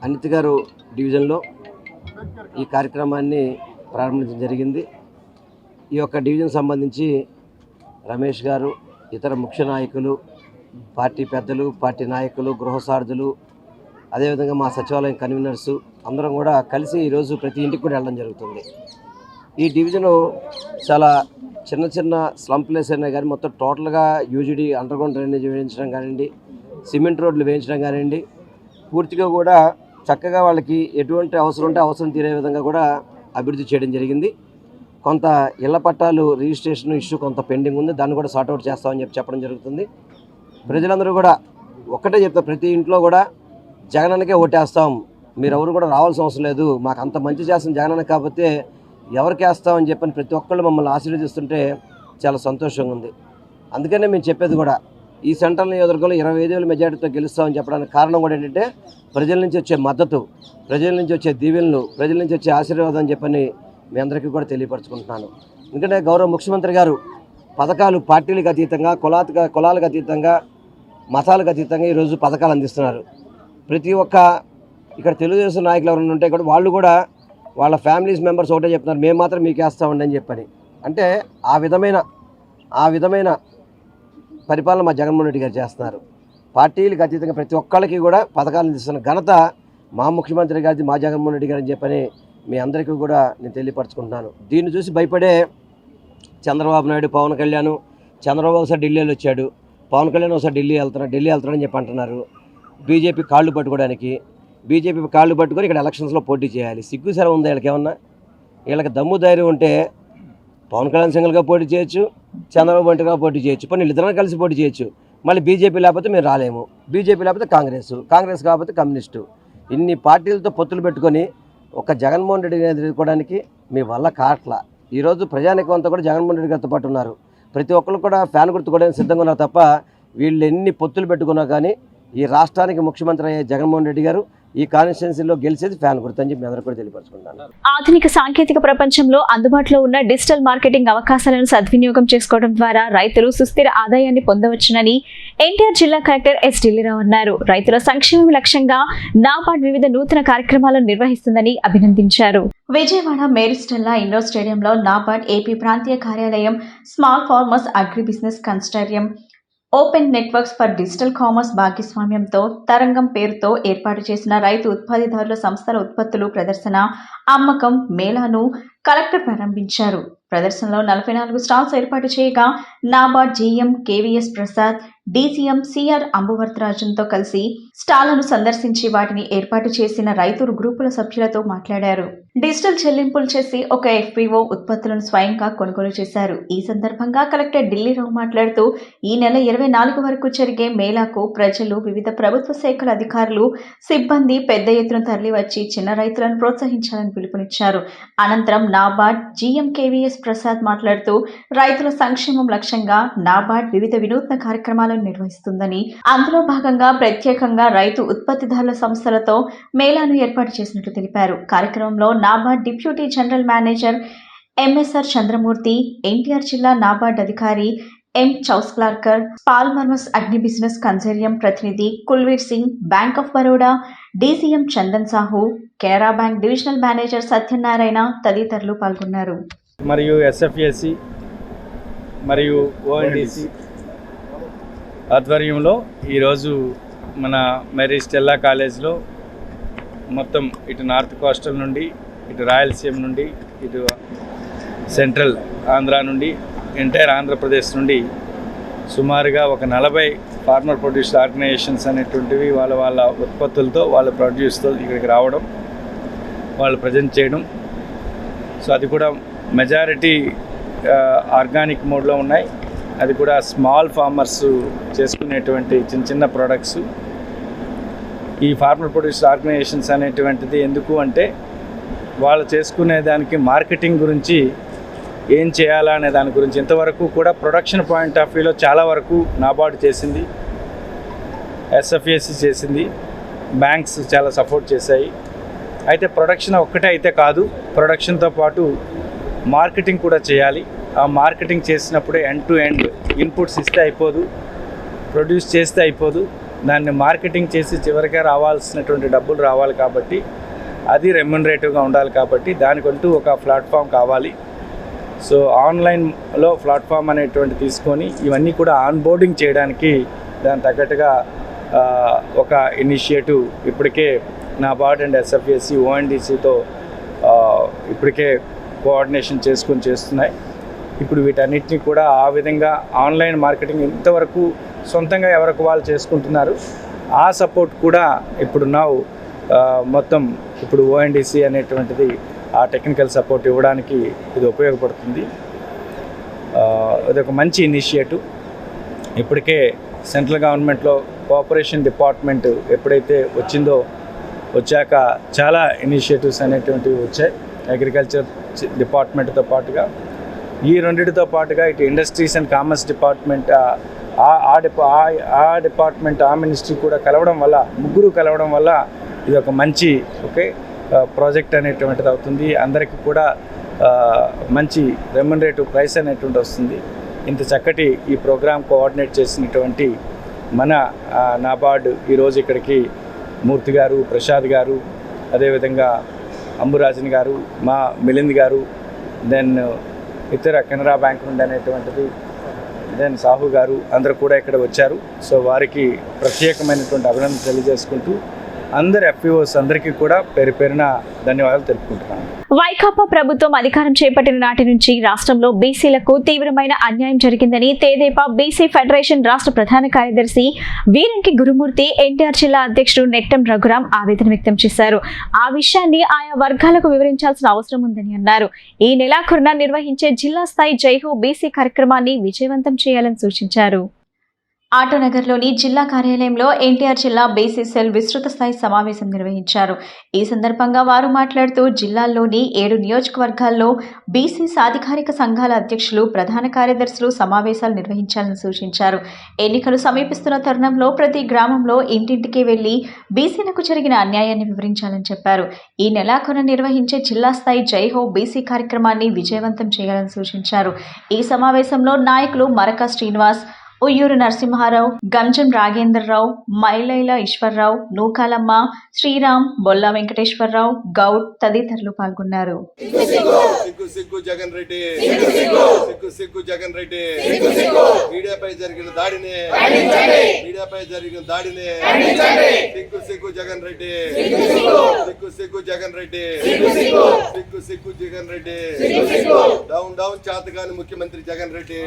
అనిత గారు డివిజన్లో ఈ కార్యక్రమాన్ని ప్రారంభించడం జరిగింది. ఈ యొక్క డివిజన్ సంబంధించి రమేష్ గారు, ఇతర ముఖ్య నాయకులు, పార్టీ పెద్దలు, పార్టీ నాయకులు, గృహసారథులు, అదేవిధంగా మా సచివాలయం కన్వీనర్సు అందరం కూడా కలిసి ఈరోజు ప్రతి ఇంటికి కూడా వెళ్ళడం జరుగుతుంది. ఈ డివిజను చాలా చిన్న చిన్న స్లమ్ ప్లేస్ అయినా కానీ మొత్తం టోటల్గా యూజీడీ అండర్గ్రౌండ్ డ్రైనేజ్ వేయించడం కానివ్వండి, సిమెంట్ రోడ్లు వేయించడం కానివ్వండి, పూర్తిగా కూడా చక్కగా వాళ్ళకి ఎటువంటి అవసరం ఉంటే అవసరం తీరే విధంగా కూడా అభివృద్ధి చేయడం జరిగింది. కొంత ఇళ్ల పట్టాలు రిజిస్ట్రేషన్ ఇష్యూ కొంత పెండింగ్ ఉంది, దాన్ని కూడా సార్ట్అవుట్ చేస్తామని చెప్పడం జరుగుతుంది. ప్రజలందరూ కూడా ఒక్కటే చెప్తారు, ప్రతి ఇంట్లో కూడా జగనన్నకే ఓటేస్తాం, మీరెవరు కూడా రావాల్సిన అవసరం లేదు, మాకు అంత మంచి చేస్తున్న జగనన్న కాకపోతే ఎవరికి వేస్తామని చెప్పని ప్రతి ఒక్కళ్ళు మమ్మల్ని ఆశీర్వదిస్తుంటే చాలా సంతోషంగా ఉంది. అందుకనే మేము చెప్పేది కూడా ఈ సెంట్రల్ నియోజకవర్గంలో 25,000 మెజార్టీతో గెలుస్తామని చెప్పడానికి కారణం కూడా ఏంటంటే ప్రజల నుంచి వచ్చే మద్దతు, ప్రజల నుంచి వచ్చే దీవెనలు, ప్రజల నుంచి వచ్చే ఆశీర్వాదం అని చెప్పని మీ అందరికీ కూడా తెలియపరచుకుంటున్నాను. ఎందుకంటే గౌరవ ముఖ్యమంత్రి గారు పథకాలు పార్టీలకు అతీతంగా, కులాలకు అతీతంగా, మతాలకు అతీతంగా ఈరోజు పథకాలు అందిస్తున్నారు. ప్రతి ఒక్క ఇక్కడ తెలుగుదేశం నాయకులు ఎవరైనా ఉంటే కూడా వాళ్ళు కూడా వాళ్ళ ఫ్యామిలీస్ మెంబర్స్ ఒకటే చెప్తున్నారు, మేము మాత్రం మీకు వేస్తామండి అని చెప్పని. అంటే ఆ విధమైన పరిపాలన మా జగన్మోహన్ రెడ్డి గారు చేస్తున్నారు. పార్టీలకు అతీతంగా ప్రతి ఒక్కళ్ళకి కూడా పథకాలు అందిస్తున్న ఘనత మా ముఖ్యమంత్రి గారిది, మా జగన్మోహన్ రెడ్డి గారు అని చెప్పని మీ అందరికీ కూడా నేను తెలియపరచుకుంటున్నాను. దీన్ని చూసి భయపడే చంద్రబాబు నాయుడు, పవన్ కళ్యాణ్, చంద్రబాబు ఒకసారి ఢిల్లీలో వచ్చాడు, పవన్ కళ్యాణ్ ఒకసారి ఢిల్లీ వెళ్తాడని చెప్పి అంటున్నారు. బీజేపీ కాళ్ళు పట్టుకొని ఇక్కడ ఎలక్షన్స్లో పోటీ చేయాలి. సిగ్గుసర ఉంది వీళ్ళకి ఏమన్నా? వీళ్ళకి దమ్ము ధైర్యం ఉంటే పవన్ కళ్యాణ్ సింగిల్గా పోటీ చేయొచ్చు, చంద్రబాబు ఒంటిగా పోటీ చేయొచ్చు, పోనీ వీళ్ళిద్దరూ కలిసి పోటీ చేయొచ్చు. మళ్ళీ బీజేపీ లేకపోతే మేము రాలేము, బీజేపీ లేకపోతే కాంగ్రెస్ కాకపోతే కమ్యూనిస్టు, ఇన్ని పార్టీలతో పొత్తులు పెట్టుకొని ఒక జగన్మోహన్ రెడ్డిని ఎదుర్కోవడానికి మీ వల్ల కాట్ల. ఈరోజు ప్రజానికం అంతా కూడా జగన్మోహన్ రెడ్డి గారితో పాటు ఉన్నారు. ప్రతి ఒక్కరు కూడా ఫ్యాన్ గుర్తుకోవడానికి సిద్ధంగా ఉన్నారు తప్ప వీళ్ళు ఎన్ని పొత్తులు పెట్టుకున్నా కానీ ఈ రాష్ట్రానికి ముఖ్యమంత్రి అయ్యే జగన్మోహన్ రెడ్డి గారు ఈ కాన్స్టిట్యున్సీలో గెలిచేది ఫ్యాన్ గుర్తు అని చెప్పి మీ అందరూ కూడా తెలియపరచుకుంటాను. ఆధునిక సాంకేతిక ప్రపంచంలో అందుబాటులో ఉన్న డిజిటల్ మార్కెటింగ్ అవకాశాలను సద్వినియోగం చేసుకోవడం ద్వారా రైతులు సుస్థిర ఆదాయాన్ని పొందవచ్చునని ఎన్టీఆర్ జిల్లా కలెక్టర్ ఎస్ ఢిల్లీరావు అన్నారు. రైతుల సంక్షేమం లక్ష్యంగా నాబార్డ్ వివిధ నూతన కార్యక్రమాలను నిర్వహిస్తుందని అభినందించారు. విజయవాడ మేరీస్టెల్లా ఇండోర్ స్టేడియంలో నాబార్డ్ ఏపీ ప్రాంతీయ కార్యాలయం, small farmers agri business consortium, open networks for digital commerce భాగస్వామ్యంతో తరంగం పేరుతో ఏర్పాటు చేసిన రైతు ఉత్పత్తిదారుల సంస్థల ఉత్పత్తులు ప్రదర్శన, అమ్మకం మేళాను కలెక్టర్ ప్రారంభించారు. ప్రదర్శనలో 44 స్టాల్స్ ఏర్పాటు చేయగా NABARD GM KVS Prasad, DCM CR అంబువర్తరాజన్తో కలిసి స్టాళ్లను సందర్శించి వాటిని ఏర్పాటు చేసిన రైతు గ్రూపుల సభ్యులతో మాట్లాడారు. డిజిటల్ చెల్లింపులు చేసి ఒక ఎఫ్పీఓ ఉత్పత్తులను స్వయంగా కొనుగోలు చేశారు. ఈ సందర్భంగా కలెక్టర్ ఢిల్లీరావు మాట్లాడుతూ ఈ నెల 24 వరకు జరిగే మేళాకు ప్రజలు, వివిధ ప్రభుత్వ శాఖల అధికారులు, సిబ్బంది పెద్ద ఎత్తున తరలివచ్చి చిన్న రైతులను ప్రోత్సహించాలని పిలుపునిచ్చారు. అనంతరం నాబార్డ్ జీఎం కేవీఎస్ ప్రసాద్ మాట్లాడుతూ రైతుల సంక్షేమం లక్ష్యంగా నాబార్డ్ వివిధ వినూత్న కార్యక్రమాలను నిర్వహిస్తుందని, అందులో భాగంగా ప్రత్యేకంగా రైతు ఉత్పత్తిదారుల సంస్థలతో మేళాను ఏర్పాటు చేసినట్లు తెలిపారు. కార్యక్రమంలో NABARD deputy general manager MSR Chandramurthy, NTR జిల్లా నాబార్డ్ అధికారి ఎం చౌస్క్లార్కర్, పాల్మర్మస్ అగ్ని బిజినెస్ కన్సార్టియం ప్రతినిధి Kulveer Singh, bank of Baroda DCM Chandan Sahu, Canara bank divisional manager Satyanarayana తదితరులు పాల్గొన్నారు. మరియు ఎస్ఎఫ్ఏసి మరియు ఓఎన్డీసీ ఆధ్వర్యంలో ఈరోజు మన మేరీ స్టెల్లా కాలేజ్లో మొత్తం ఇటు నార్త్ కోస్టల్ నుండి, ఇటు రాయలసీమ నుండి, ఇటు సెంట్రల్ ఆంధ్ర నుండి, ఎంటైర్ ఆంధ్రప్రదేశ్ నుండి సుమారుగా ఒక 40 ఫార్మర్ ప్రొడ్యూస్ ఆర్గనైజేషన్స్ అనేటువంటివి వాళ్ళ ఉత్పత్తులతో, వాళ్ళ ప్రొడ్యూస్తో ఇక్కడికి రావడం, వాళ్ళు ప్రజెంట్ చేయడం. సో అది కూడా మెజారిటీ ఆర్గానిక్ మోడ్లో ఉన్నాయి. అది కూడా స్మాల్ ఫార్మర్స్ చేసుకునేటువంటి చిన్న ప్రోడక్ట్స్. ఈ ఫార్మర్ ప్రొడ్యూస్ ఆర్గనైజేషన్స్ అనేటువంటిది ఎందుకు అంటే వాళ్ళు చేసుకునే దానికి మార్కెటింగ్ గురించి ఏం చేయాలా అనే దాని గురించి ఇంతవరకు కూడా ప్రొడక్షన్ పాయింట్ ఆఫ్ వ్యూలో చాలా వరకు నాబార్డ్ చేసింది, ఎస్ఎఫ్ఏసి చేసింది, బ్యాంక్స్ చాలా సపోర్ట్ చేశాయి. అయితే ప్రొడక్షన్ ఒక్కటే అయితే కాదు, ప్రొడక్షన్తో పాటు మార్కెటింగ్ కూడా చేయాలి. ఆ మార్కెటింగ్ చేసినప్పుడే ఎండ్ టు ఎండ్ ఇన్పుట్స్ ఇస్తే అయిపోదు, ప్రొడ్యూస్ చేస్తే అయిపోదు, దాన్ని మార్కెటింగ్ చేసి చివరిగా రావాల్సినటువంటి డబ్బులు రావాలి. కాబట్టి అది రెమ్యునరేటివ్గా ఉండాలి. కాబట్టి దానికంటూ ఒక ప్లాట్ఫామ్ కావాలి. సో ఆన్లైన్లో ప్లాట్ఫామ్ అనేటువంటి తీసుకొని ఇవన్నీ కూడా ఆన్బోర్డింగ్ చేయడానికి దాని తగ్గట్టుగా ఒక ఇనిషియేటివ్ ఇప్పటికే నాబార్డ్ అండ్ ఎస్ఎఫ్ఏసి ఓఎన్డీసీతో ఇప్పటికే కోఆర్డినేషన్ చేస్తున్నాయి. ఇప్పుడు వీటన్నిటిని కూడా ఆ విధంగా ఆన్లైన్ మార్కెటింగ్ ఇంతవరకు సొంతంగా ఎవరికి వాళ్ళు చేసుకుంటున్నారు. ఆ సపోర్ట్ కూడా ఇప్పుడు మొత్తం ఇప్పుడు ఓఎన్డీసీ అనేటువంటిది ఆ టెక్నికల్ సపోర్ట్ ఇవ్వడానికి ఇది ఉపయోగపడుతుంది. ఇది ఒక మంచి ఇనిషియేటివ్. ఇప్పటికే సెంట్రల్ గవర్నమెంట్లో కోఆపరేషన్ డిపార్ట్మెంట్ ఎప్పుడైతే వచ్చాక చాలా ఇనిషియేటివ్స్ అనేటువంటివి వచ్చాయి. అగ్రికల్చర్ డిపార్ట్మెంట్తో పాటుగా ఈ రెండింటితో పాటుగా ఇటు ఇండస్ట్రీస్ అండ్ కామర్స్ డిపార్ట్మెంట్ ఆ డిపార్ట్మెంట్ ఆ మినిస్ట్రీ కూడా ముగ్గురు కలవడం వల్ల ఇది ఒక మంచి ప్రాజెక్ట్ అనేటువంటిది అవుతుంది. అందరికీ కూడా మంచి రెమ్యునరేటివ్ ప్రైస్ అనేటువంటి వస్తుంది. ఇంత చక్కటి ఈ ప్రోగ్రాం కోఆర్డినేట్ చేసినటువంటి మన నాబార్డు ఈరోజు ఇక్కడికి మూర్తి గారు, ప్రసాద్ గారు, అదేవిధంగా అంబురాజన్ గారు, మా మిలింద్ గారు, దెన్ ఇతర కెనరా బ్యాంక్ నుండి అనేటువంటిది, దెన్ సాహు గారు అందరూ కూడా ఇక్కడ వచ్చారు. సో వారికి ప్రత్యేకమైనటువంటి అభినందనలు తెలియజేసుకుంటూ అందరు FPOs అందరికీ కూడా పేరు పేరున ధన్యవాదాలు తెలుపుకుంటున్నాను. వైకాపా ప్రభుత్వం అధికారం చేపట్టిన నాటి నుంచి రాష్ట్రంలో బీసీలకు తీవ్రమైన అన్యాయం జరిగిందని తెదేపా బీసీ ఫెడరేషన్ రాష్ట్ర ప్రధాన కార్యదర్శి వీరంకి గురుమూర్తి, ఎన్టీఆర్ జిల్లా అధ్యక్షుడు నెట్టం రఘురాం ఆవేదన వ్యక్తం చేశారు. ఆ విషయాన్ని ఆయా వర్గాలకు వివరించాల్సిన అవసరం ఉందని అన్నారు. ఈ నెలాఖరున నిర్వహించే జిల్లా స్థాయి జైహో బీసీ కార్యక్రమాన్ని విజయవంతం చేయాలని సూచించారు. ఆటోనగర్లోని జిల్లా కార్యాలయంలో ఎన్టీఆర్ జిల్లా బీసీ సెల్ విస్తృత స్థాయి సమావేశం నిర్వహించారు. ఈ సందర్భంగా వారు మాట్లాడుతూ జిల్లాల్లోని 7 నియోజకవర్గాల్లో బీసీ సాధికారిక సంఘాల అధ్యక్షులు, ప్రధాన కార్యదర్శులు సమావేశాలు నిర్వహించాలని సూచించారు. ఎన్నికలు సమీపిస్తున్న తరుణంలో ప్రతి గ్రామంలో ఇంటింటికి వెళ్లి బీసీలకు జరిగిన అన్యాయాన్ని వివరించాలని చెప్పారు. ఈ నెలాఖరున నిర్వహించే జిల్లా స్థాయి జైహో బీసీ కార్యక్రమాన్ని విజయవంతం చేయాలని సూచించారు. ఈ సమావేశంలో నాయకులు మరక శ్రీనివాస్, ఉయ్యూరు నరసింహారావు, గంజం రాగేంద్రరావు, మైలైల ఈశ్వర్రావు, నూకాలమ్మ, శ్రీరామ్, బొల్లా వెంకటేశ్వరరావు, గౌడ్ తదితరులు పాల్గొన్నారు. మీడియాపై జరిగిన దాడిని సిగ్గు జగన్ రెడ్డి, సిగ్గు జగన్ రెడ్డి, సిగ్గు జగన్ రెడ్డి, డౌన్ డౌన్ చేతగాని ముఖ్యమంత్రి జగన్ రెడ్డి,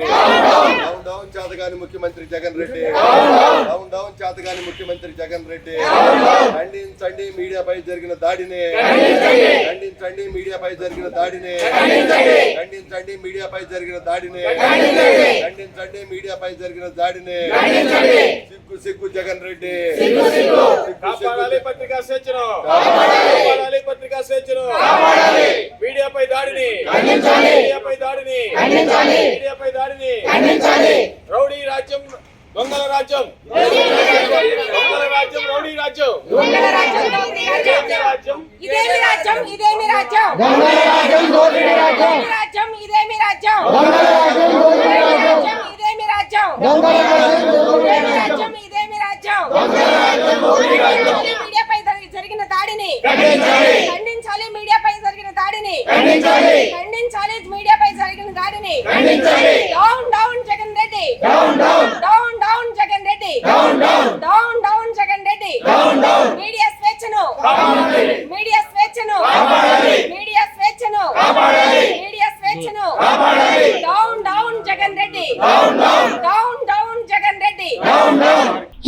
డౌన్ డౌన్ చేతగాని ముఖ్యమంత్రి జగన్ రెడ్డి, డౌన్ డౌన్ చేతగాని ముఖ్యమంత్రి జగన్ రెడ్డి. ఖండించండి మీడియాపై జరిగిన దాడిని, ఖండించండి మీడియాపై జరిగిన దాడిని, ఖండించండి మీడియాపై జరిగిన దాడిని, ఖండించండి మీడియాపై జరిగిన దాడిని. సిగ్గు జగన్ రెడ్డి, పత్రికా స్వేచ్ఛను, పత్రికా స్వేచ్ఛను, మీడియాపై దాడిని, మీడియాపై దాడిని, మీడియాపై దాడిని, రౌడీ రాజ్యం, దొంగల రాజ్యం, దొంగల రాజ్యం, రౌడీ రాజ్యం, ఇదేమి రాజ్యం, ఇదేమి రాజ్యం, ఇదేమి రాజ్యం, ఇదేమి రాజ్యం, ఇదేమి రాజ్యం, ఇదేమి రాజ్యం, ఇదేమి రాజ్యం. మీడియాపై జరిగిన దాడిని ఖండించాలి, మీడియాపై జరిగిన దాడిని ఖండించాలి, మీడియాపై జరిగిన దాడిని. Down down Jagan Reddy, down down Jagan Reddy, down down Jagan Reddy. Media స్వేచ్ఛను, మీడియా స్వేచ్ఛను, మీడియా స్వేచ్ఛను, మీడియా స్వేచ్ఛను. Down down Jagan Reddy, down down Jagan Reddy.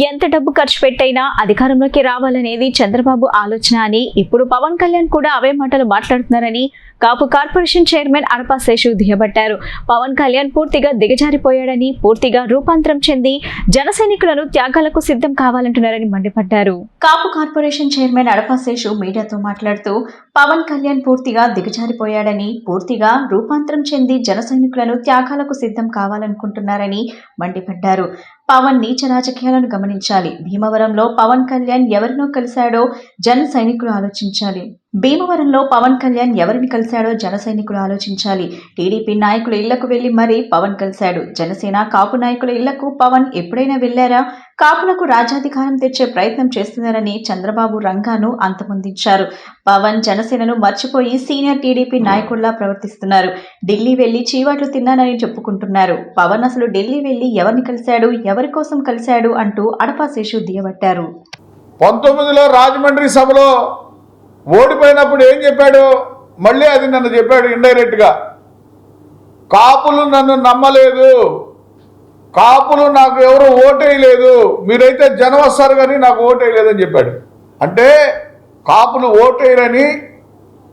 ఎంత డబ్బు ఖర్చు పెట్టైనా అధికారంలోకి రావాలనేది చంద్రబాబు ఆలోచన అని, ఇప్పుడు పవన్ కళ్యాణ్ కూడా అవే మాటలు మాట్లాడుతున్నారని కాపు కార్పొరేషన్ చైర్మన్ అడపా శేషు దుయ్యబట్టారు. పవన్ కళ్యాణ్ పూర్తిగా దిగజారిపోయాడని, పూర్తిగా రూపాంతరం చెంది జనసైనికులను త్యాగాలకు సిద్ధం కావాలంటున్నారని మండిపడ్డారు. కాపు కార్పొరేషన్ చైర్మన్ అడపా శేషు మీడియాతో మాట్లాడుతూ పవన్ కళ్యాణ్ పూర్తిగా దిగజారిపోయాడని, పూర్తిగా రూపాంతరం చెంది జనసైనికులను త్యాగాలకు సిద్ధం కావాలనుకుంటున్నారని మండిపడ్డారు. పవన్ నీచ రాజకీయాలను గమనించాలి. భీమవరంలో పవన్ కళ్యాణ్ ఎవరినో కలిశాడో జన సైనికులు ఆలోచించాలి. భీమవరంలో పవన్ కళ్యాణ్ ఎవరిని కలిశాడో జన సైనికులు ఆలోచించాలి. టీడీపీ నాయకుల ఇళ్లకు వెళ్లి మరీ పవన్ కలిశాడు. జనసేన కాపు నాయకుల ఇళ్లకు పవన్ ఎప్పుడైనా వెళ్లారా? కాపులకు రాజ్యాధికారం తెచ్చే ప్రయత్నం చేస్తున్నారని చంద్రబాబు రంగాను అంతమొందించారు. పవన్ జనసేనను మర్చిపోయి సీనియర్ టీడీపీ నాయకుల్లా ప్రవర్తిస్తున్నారు. ఢిల్లీ వెళ్లి చీవాట్లు తిన్నానని చెప్పుకుంటున్నారు. పవన్ అసలు ఢిల్లీ వెళ్లి ఎవరిని కలిశాడు, ఎవరి కోసం కలిశాడు అంటూ అడపా శేషు దియబట్టారు. 19లో రాజమండ్రి సభలో ఓడిపోయినప్పుడు ఏం చెప్పాడు? మళ్ళీ అది నన్ను చెప్పాడు ఇండైరెక్ట్గా. కాపులు నన్ను నమ్మలేదు, కాపులు నాకు ఎవరు ఓటేయలేదు, మీరైతే జనం వస్తారు కానీ నాకు ఓటేయలేదని చెప్పాడు. అంటే కాపులు ఓటేయరని,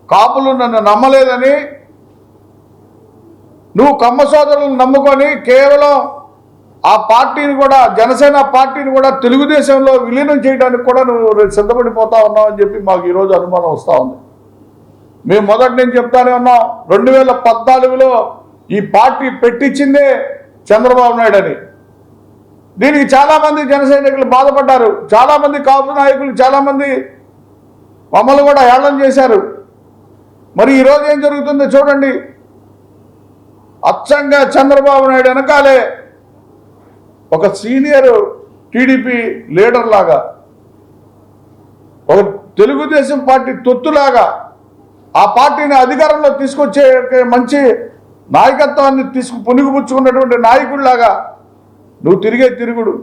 కాపులు నన్ను నమ్మలేదని, నువ్వు కమ్మ సోదరులను నమ్ముకొని కేవలం ఆ పార్టీని కూడా, జనసేన పార్టీని కూడా తెలుగుదేశంలో విలీనం చేయడానికి కూడా నువ్వు సిద్ధపడిపోతా ఉన్నావు అని చెప్పి మాకు ఈరోజు అనుమానం వస్తూ ఉంది. మేము మొదటి నుంచి చెప్తానే ఉన్నాం, 2014లో ఈ పార్టీ పెట్టించిందే చంద్రబాబు నాయుడు అని. దీనికి చాలామంది జన సైనికులు బాధపడ్డారు, చాలామంది కాపు నాయకులు, చాలామంది మమ్మల్ని కూడా హేళన చేశారు. మరి ఈరోజు ఏం జరుగుతుందో చూడండి. అచ్చంగా చంద్రబాబు నాయుడు వెనకాలే ఒక సీనియర్ టీడీపీ లీడర్ లాగా, ఒక తెలుగుదేశం పార్టీ తొత్తులాగా ఆ పార్టీని అధికారంలో తీసుకొచ్చే మంచి నాయకత్వాన్ని పుణిగిపుచ్చుకున్నటువంటి నాయకుడిలాగా నువ్వు తిరిగే తిరుగుడు.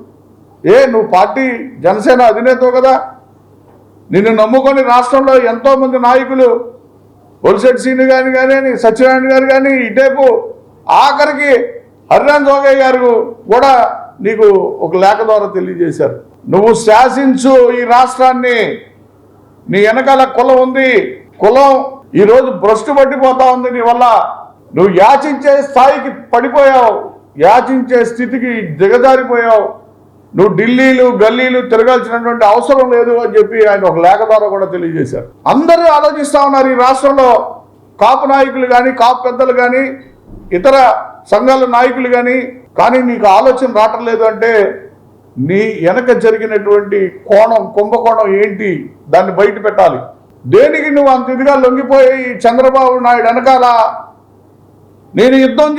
నువ్వు పార్టీ జనసేన అధినేతవు కదా, నిన్ను నమ్ముకొని రాష్ట్రంలో ఎంతోమంది నాయకులు, ఒలిశెట్టి సీని కానీ సత్యనారాయణ గారు కానీ, ఇటేపు ఆఖరికి హరిరామ్ జోగయ్య గారు కూడా నీకు ఒక లేఖ ద్వారా తెలియజేశారు. నువ్వు శాసించు ఈ రాష్ట్రాన్ని, నీ వెనకాల కులం ఉంది, కులం ఈరోజు భ్రష్టు పట్టిపోతా ఉంది నీ వల్ల. నువ్వు యాచించే స్థాయికి పడిపోయావు, యాచించే స్థితికి దిగజారిపోయావు. నువ్వు ఢిల్లీలు గల్లీలు తిరగాల్సినటువంటి అవసరం లేదు అని చెప్పి ఆయన ఒక లేఖ ద్వారా కూడా తెలియజేశారు. అందరూ ఆలోచిస్తూ ఉన్నారు ఈ రాష్ట్రంలో, కాపు నాయకులు కానీ, కాపు పెద్దలు కానీ, ఇతర సంఘాల నాయకులు కానీ నీకు ఆలోచన రావటం లేదు అంటే నీ వెనక జరిగినటువంటి కుంభకోణం ఏంటి, దాన్ని బయట పెట్టాలి. దేనికి నువ్వు అంత ఇదిగా లొంగిపోయి చంద్రబాబు నాయుడు వెనకాల నేను యుద్ధం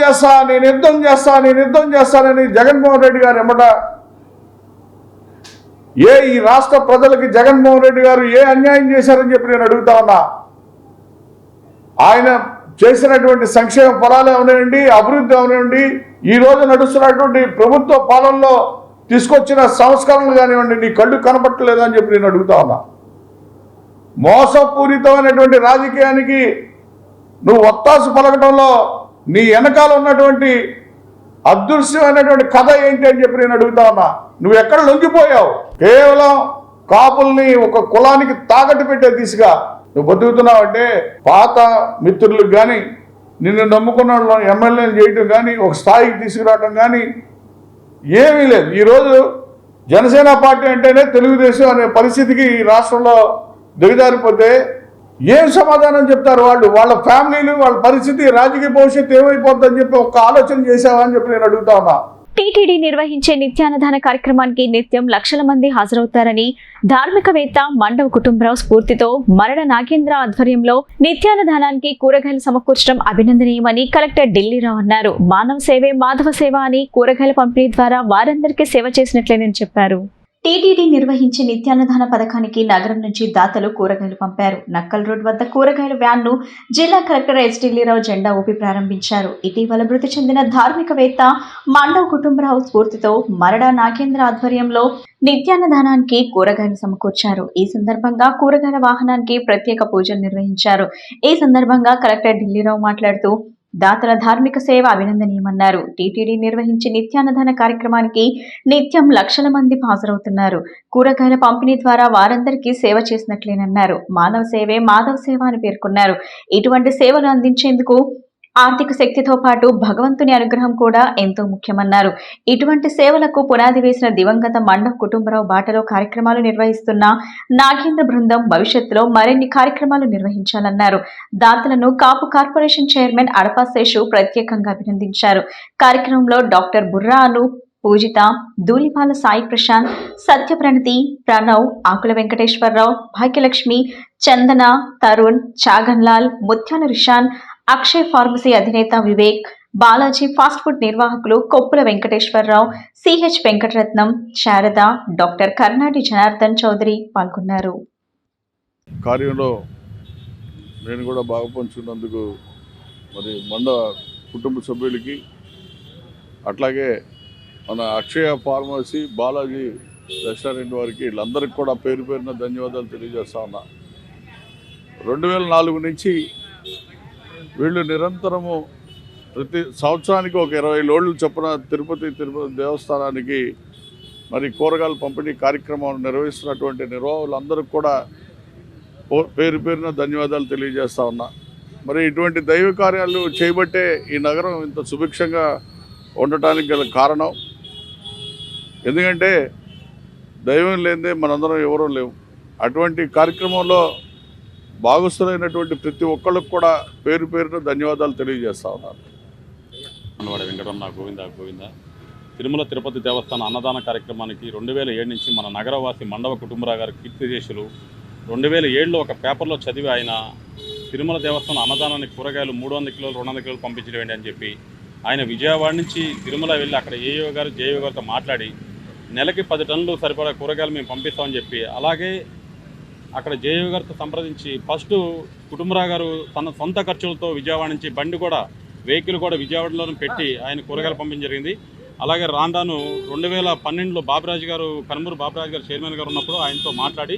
చేస్తానని జగన్మోహన్ రెడ్డి గారు ఎమ్మట ఈ రాష్ట్ర ప్రజలకి జగన్మోహన్ రెడ్డి గారు అన్యాయం చేశారని చెప్పి నేను అడుగుతా ఉన్నా. ఆయన చేసినటువంటి సంక్షేమ ఫలాలు అవనండి, అభివృద్ధి అవనండి, ఈ రోజు నడుస్తున్నటువంటి ప్రభుత్వ పాలనలో తీసుకొచ్చిన సంస్కరణలు కానివ్వండి, నీ కళ్ళు కనపట్టలేదని చెప్పి నేను అడుగుతా ఉన్నా. మోసపూరితమైనటువంటి రాజకీయానికి నువ్వు ఒత్తాసు పలకటంలో నీ వెనకాల ఉన్నటువంటి అదృశ్యమైనటువంటి కథ ఏంటి అని చెప్పి నేను అడుగుతా ఉన్నా. నువ్వు ఎక్కడ లొంగిపోయావు? కేవలం కాపుల్ని ఒక కులానికి తాకట్టు పెట్టే దిశగా నువ్వు బతుకుతున్నావు అంటే పాత మిత్రులకు కానీ, నిన్ను నమ్ముకున్న ఎమ్మెల్యేలు చేయటం కానీ, ఒక స్థాయికి తీసుకురావటం కానీ ఏమీ లేదు. ఈరోజు జనసేన పార్టీ అంటేనే తెలుగుదేశం అనే పరిస్థితికి ఈ రాష్ట్రంలో దిగజారిపోతే ఏం సమాధానం చెప్తారు వాళ్ళు? వాళ్ళ ఫ్యామిలీలు, వాళ్ళ పరిస్థితి, రాజకీయ భవిష్యత్తు ఏమైపోతుందని చెప్పి ఒక ఆలోచన చేశావా అని చెప్పి నేను అడుగుతా ఉన్నా. టీటీడీ నిర్వహించే నిత్యాన్నదాన కార్యక్రమానికి నిత్యం లక్షల మంది హాజరవుతారని ధార్మికవేత్త మండవ కుటుంబరావు స్ఫూర్తితో మరడ నాగేంద్ర ఆధ్వర్యంలో నిత్యాన్నదానానికి కూరగాయలు సమకూర్చడం అభినందనీయమని కలెక్టర్ ఢిల్లీరావు అన్నారు. మానవ సేవే మాధవ సేవ అని కూరగాయల పంపిణీ ద్వారా వారందరికీ సేవ చేసినట్లేనని చెప్పారు. టీటీడీ నిర్వహించే నిత్యాన్నదాన పథకానికి నగరం నుంచి దాతలు కూరగాయలు పంపారు. నక్కల్ రోడ్ వద్ద కూరగాయల వ్యాన్ ను జిల్లా కలెక్టర్ ఎస్ ఢిల్లీరావు జెండా ఊపి ప్రారంభించారు. ఇటీవల మృతి చెందిన ధార్మికవేత్త మండవ కుటుంబరావు స్ఫూర్తితో మరడా నాగేంద్ర ఆధ్వర్యంలో నిత్యాన్నదానానికి కూరగాయలు సమకూర్చారు. ఈ సందర్భంగా కూరగాయల వాహనానికి ప్రత్యేక పూజలు నిర్వహించారు. ఈ సందర్భంగా కలెక్టర్ ఢిల్లీరావు మాట్లాడుతూ దాతల ధార్మిక సేవ అభినందనీయమన్నారు. టీటీడీ నిర్వహించే నిత్యాన్నదాన కార్యక్రమానికి నిత్యం లక్షల మంది హాజరవుతున్నారు. కూరగాయల పంపిణీ ద్వారా వారందరికీ సేవ చేసినట్లేనన్నారు. మానవ సేవే మాధవ సేవ అని పేర్కొన్నారు. ఇటువంటి సేవలు అందించేందుకు ఆర్థిక శక్తితో పాటు భగవంతుని అనుగ్రహం కూడా ఎంతో ముఖ్యమన్నారు. ఇటువంటి సేవలకు పునాది వేసిన దివంగత మండవ కుటుంబరావు బాటలో కార్యక్రమాలు నిర్వహిస్తున్న నాగేంద్ర బృందం భవిష్యత్తులో మరిన్ని కార్యక్రమాలు నిర్వహించాలన్నారు. దాతలను కాపు కార్పొరేషన్ చైర్మన్ అడపా శేషు ప్రత్యేకంగా అభినందించారు. కార్యక్రమంలో డాక్టర్ బుర్రా అను, పూజిత, ధూళిపాల సాయి ప్రశాంత్, సత్యప్రణతి, ప్రణవ్, ఆకుల వెంకటేశ్వరరావు, భాగ్యలక్ష్మి, చందన, తరుణ్, చాగన్లాల్, ముత్యాల రిషాన్, అక్షయ్ ఫార్మసీ అధినేత వివేక్, బాలాజీ ఫాస్ట్ ఫుడ్ నిర్వాహకులు కొప్పుల వెంకటేశ్వరరావు, సిహెచ్ వెంకటరత్నం, శారద, డాక్టర్ కర్నాటి జనార్దన్ చౌదరి పాల్గొన్నారు. కార్యంలో నేను కూడా బాగా పంచుకున్నందుకు మరి మండ కుటుంబ సభ్యులకి, అట్లాగే మన అక్షయ ఫార్మసీ, బాలాజీ రెస్టారెంట్ వారికి, వీళ్ళందరికీ కూడా పేరు పేరున ధన్యవాదాలు తెలియజేస్తా ఉన్నా. 2004 నుంచి వీళ్ళు నిరంతరము ప్రతి సంవత్సరానికి ఒక 20 లోడ్లు చొప్పున తిరుపతి దేవస్థానానికి మరి కూరగాయల పంపిణీ కార్యక్రమం నిర్వహిస్తున్నటువంటి నిర్వాహకులందరికీ కూడా పేరు పేరున ధన్యవాదాలు తెలియజేస్తా ఉన్నా. మరి ఇటువంటి దైవ కార్యాలు చేయబట్టే ఈ నగరం ఇంత సుభిక్షంగా ఉండటానికి గల కారణం. ఎందుకంటే దైవం లేనిదే మనందరం ఎవరూ లేవు. అటువంటి కార్యక్రమంలో భాగస్థులైనటువంటి ప్రతి ఒక్కళ్ళకు కూడా పేరు పేరున ధన్యవాదాలు తెలియజేస్తా ఉన్నాను. మనవాడ వెంకటరమణ గోవింద తిరుమల తిరుపతి దేవస్థానం అన్నదాన కార్యక్రమానికి 2007 నుంచి మన నగరవాసి మండవ కుటుంబరావు గారు కీర్తిశేషులు 2007లో ఒక పేపర్లో చదివి ఆయన తిరుమల దేవస్థానం అన్నదానానికి కూరగాయలు 300 కిలోలు 200 కిలోలు పంపించడం అని చెప్పి ఆయన విజయవాడ నుంచి తిరుమల వెళ్ళి అక్కడ ఏయో గారు జేయో గారితో మాట్లాడి నెలకి 10 టన్నులు సరిపడా కూరగాయలు మేము పంపిస్తామని చెప్పి, అలాగే అక్కడ జేయో గారితో సంప్రదించి ఫస్ట్ కుటుంబరావు గారు తన సొంత ఖర్చులతో విజయవాడ నుంచి బండి కూడా వెహికల్ కూడా విజయవాడలోనే పెట్టి ఆయన కూరగాయలు పంపించడం జరిగింది. అలాగే రాను 2012లో బాబురాజు గారు కనుమూరు బాబురాజు గారు చైర్మన్ గారు ఉన్నప్పుడు ఆయనతో మాట్లాడి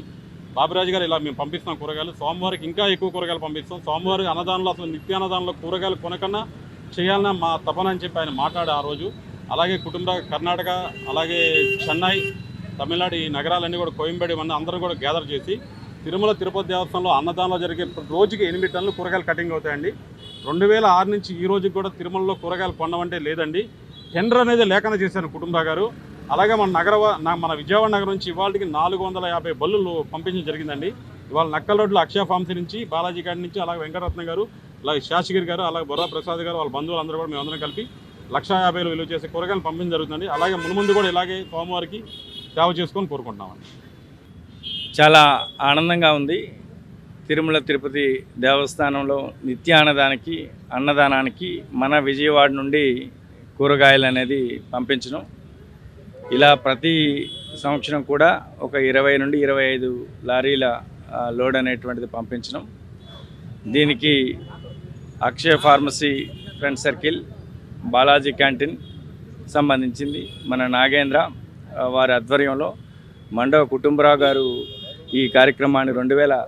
బాబురాజు గారు ఇలా మేము పంపిస్తున్నాం కూరగాయలు, సోమవారికి ఇంకా ఎక్కువ కూరగాయలు పంపిస్తాం, సోమవారం అన్నదానంలో అసలు నిత్యాన్నదానంలో కూరగాయలు కొనకన్నా చేయాలన్నా మా తపన అని చెప్పి ఆయన మాట్లాడి ఆ రోజు. అలాగే కుటుంబ కర్ణాటక, అలాగే చెన్నై, తమిళనాడు ఈ నగరాలన్నీ కూడా కోయంబేడు ఇవన్నీ అందరూ కూడా గ్యాదర్ చేసి తిరుమల తిరుపతి దేవస్థానంలో అన్నదానంలో జరిగే రోజుకి 8 టన్నులు కూరగాయలు కటింగ్ అవుతాయండి. 2006 నుంచి ఈ రోజుకి కూడా తిరుమలలో కూరగాయలు కొనవంటే లేదండి. టెండర్ అనేది లేఖన చేశారు కుటుంబరావు గారు. అలాగే మన విజయవాడ నగరం నుంచి ఇవాళకి 450 బల్లులు పంపించడం జరిగిందండి. ఇవాళ నక్కల్ రోడ్లో అక్షయ ఫార్మసీ నుంచి, బాలాజీ గారి నుంచి, అలాగే వెంకటరత్న గారు, అలాగే శాషగిరి గారు, అలాగే బొర్రా ప్రసాద్ గారు, వాళ్ళ బంధువులు అందరూ కూడా మేమందరం కలిపి 150,000 విలువ చేసే కూరగాయలు పంపించడం జరుగుతుందండి. అలాగే మున్ముందు కూడా ఇలాగే సోమవారికి సేవ చేసుకొని కోరుకుంటున్నామండి. చాలా ఆనందంగా ఉంది. తిరుమల తిరుపతి దేవస్థానంలో అన్నదానానికి మన విజయవాడ నుండి కూరగాయలు అనేది పంపించడం, ఇలా ప్రతి సంవత్సరం కూడా ఒక 20 నుండి 25 లారీల లోడ్ అనేటువంటిది పంపించడం. దీనికి Akshaya pharmacy friend circle, Balaji canteen సంబంధించింది మన నాగేంద్ర వారి ఆధ్వర్యంలో మండవ కుటుంబరావు గారు ఈ కార్యక్రమాన్ని 2000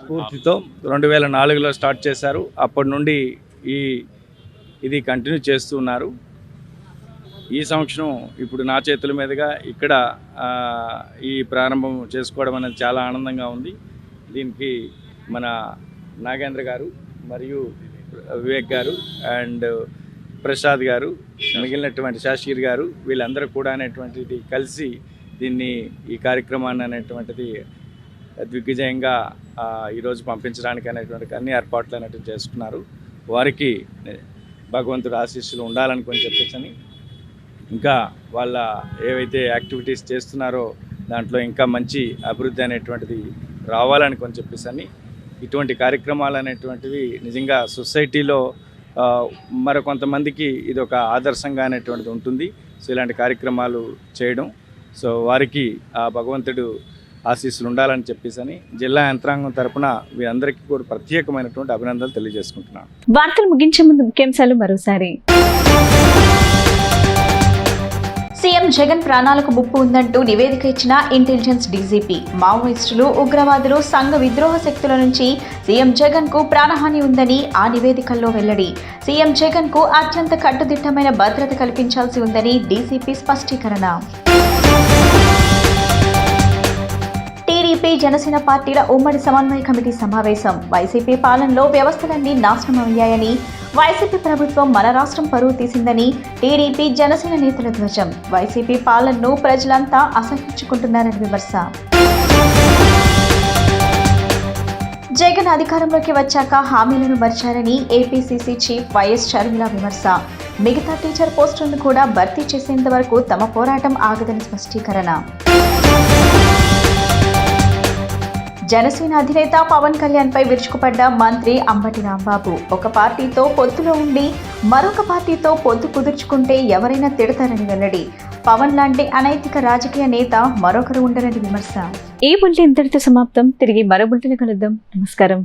స్ఫూర్తితో 2004లో స్టార్ట్ చేశారు. అప్పటి నుండి ఇది కంటిన్యూ చేస్తున్నారు. ఈ సంవత్సరం ఇప్పుడు నా చేతుల మీదుగా ఇక్కడ ఈ ప్రారంభం చేసుకోవడం అనేది చాలా ఆనందంగా ఉంది. దీనికి మన నాగేంద్ర గారు మరియు వివేక్ గారు అండ్ ప్రసాద్ గారు, మిగిలినటువంటి శాషగిరి గారు, వీళ్ళందరూ కూడా అనేటువంటిది కలిసి ఈ కార్యక్రమాన్ని అనేటువంటిది దిగ్విజయంగా ఈరోజు పంపించడానికి అనేటువంటి అన్ని ఏర్పాట్లు అనేటువంటి చేసుకున్నారు. వారికి భగవంతుడు ఆశీస్సులు ఉండాలని చెప్పేసి, ఇంకా వాళ్ళ ఏవైతే యాక్టివిటీస్ చేస్తున్నారో దాంట్లో ఇంకా మంచి అభివృద్ధి అనేటువంటిది రావాలని చెప్పేసి, ఇటువంటి కార్యక్రమాలు అనేటువంటివి నిజంగా సొసైటీలో మరికొంతమందికి ఇది ఒక ఆదర్శంగా అనేటువంటిది ఉంటుంది. సో ఇలాంటి కార్యక్రమాలు చేయడం, సో వారికి ఆ భగవంతుడు ఆశీస్సులు ఉండాలని చెప్పేసి జిల్లా యంత్రాంగం తరపున వీరందరికీ కూడా ప్రత్యేకమైనటువంటి అభినందనలు తెలియజేసుకుంటున్నాను. వార్తలు ముగించే ముందు ముఖ్యాంశాలు మరోసారి. సీఎం జగన్ ప్రాణాలకు ముప్పు ఉందంటూ నివేదిక ఇచ్చిన ఇంటెలిజెన్స్ డీజీపీ. మావోయిస్టులు, ఉగ్రవాదులు, సంఘ విద్రోహ శక్తుల నుంచి సీఎం జగన్ కు ప్రాణహాని ఉందని ఆ నివేదికల్లో వెల్లడి. సీఎం జగన్ కు అత్యంత కట్టుదిట్టమైన భద్రత కల్పించాల్సి ఉందని డీజీపీ స్పష్టీకరణ. టీడీపీ, జనసేన పార్టీల ఉమ్మడి సమన్వయ కమిటీ సమావేశం. వైసీపీ పాలనలో వ్యవస్థలన్నీ నాశనమయ్యాయని, వైసీపీ ప్రభుత్వం మన రాష్ట్రం పరువు తీసిందని టీడీపీ, జనసేన నేతల ధ్వజం. వైసీపీ పాలనను ప్రజలంతా అసహ్యించుకుంటున్నారని విమర్శ. జగన్ అధికారంలోకి వచ్చాక హామీలను మర్చారని ఏపీసీసీ చీఫ్ వైఎస్ షర్మిల విమర్శ. మిగతా టీచర్ పోస్టులను కూడా భర్తీ చేసేంత వరకు తమ పోరాటం ఆగదని స్పష్టీకరణ. జనసేన అధినేత పవన్ కళ్యాణ్ పై విరుచుకుపడ్డ మంత్రి అంబటి రాంబాబు. ఒక పార్టీతో పొత్తులో ఉండి మరొక పార్టీతో పొత్తు కుదుర్చుకుంటే ఎవరైనా తిడతారని వెల్లడి. పవన్ లాంటి అనైతిక రాజకీయ నేత మరొకరు ఉండరని విమర్శ. ఈ బులెటిన్ ఇంతటితో సమాప్తం. తిరిగి మరో బులెటిన్ కలుద్దాం. నమస్కారం.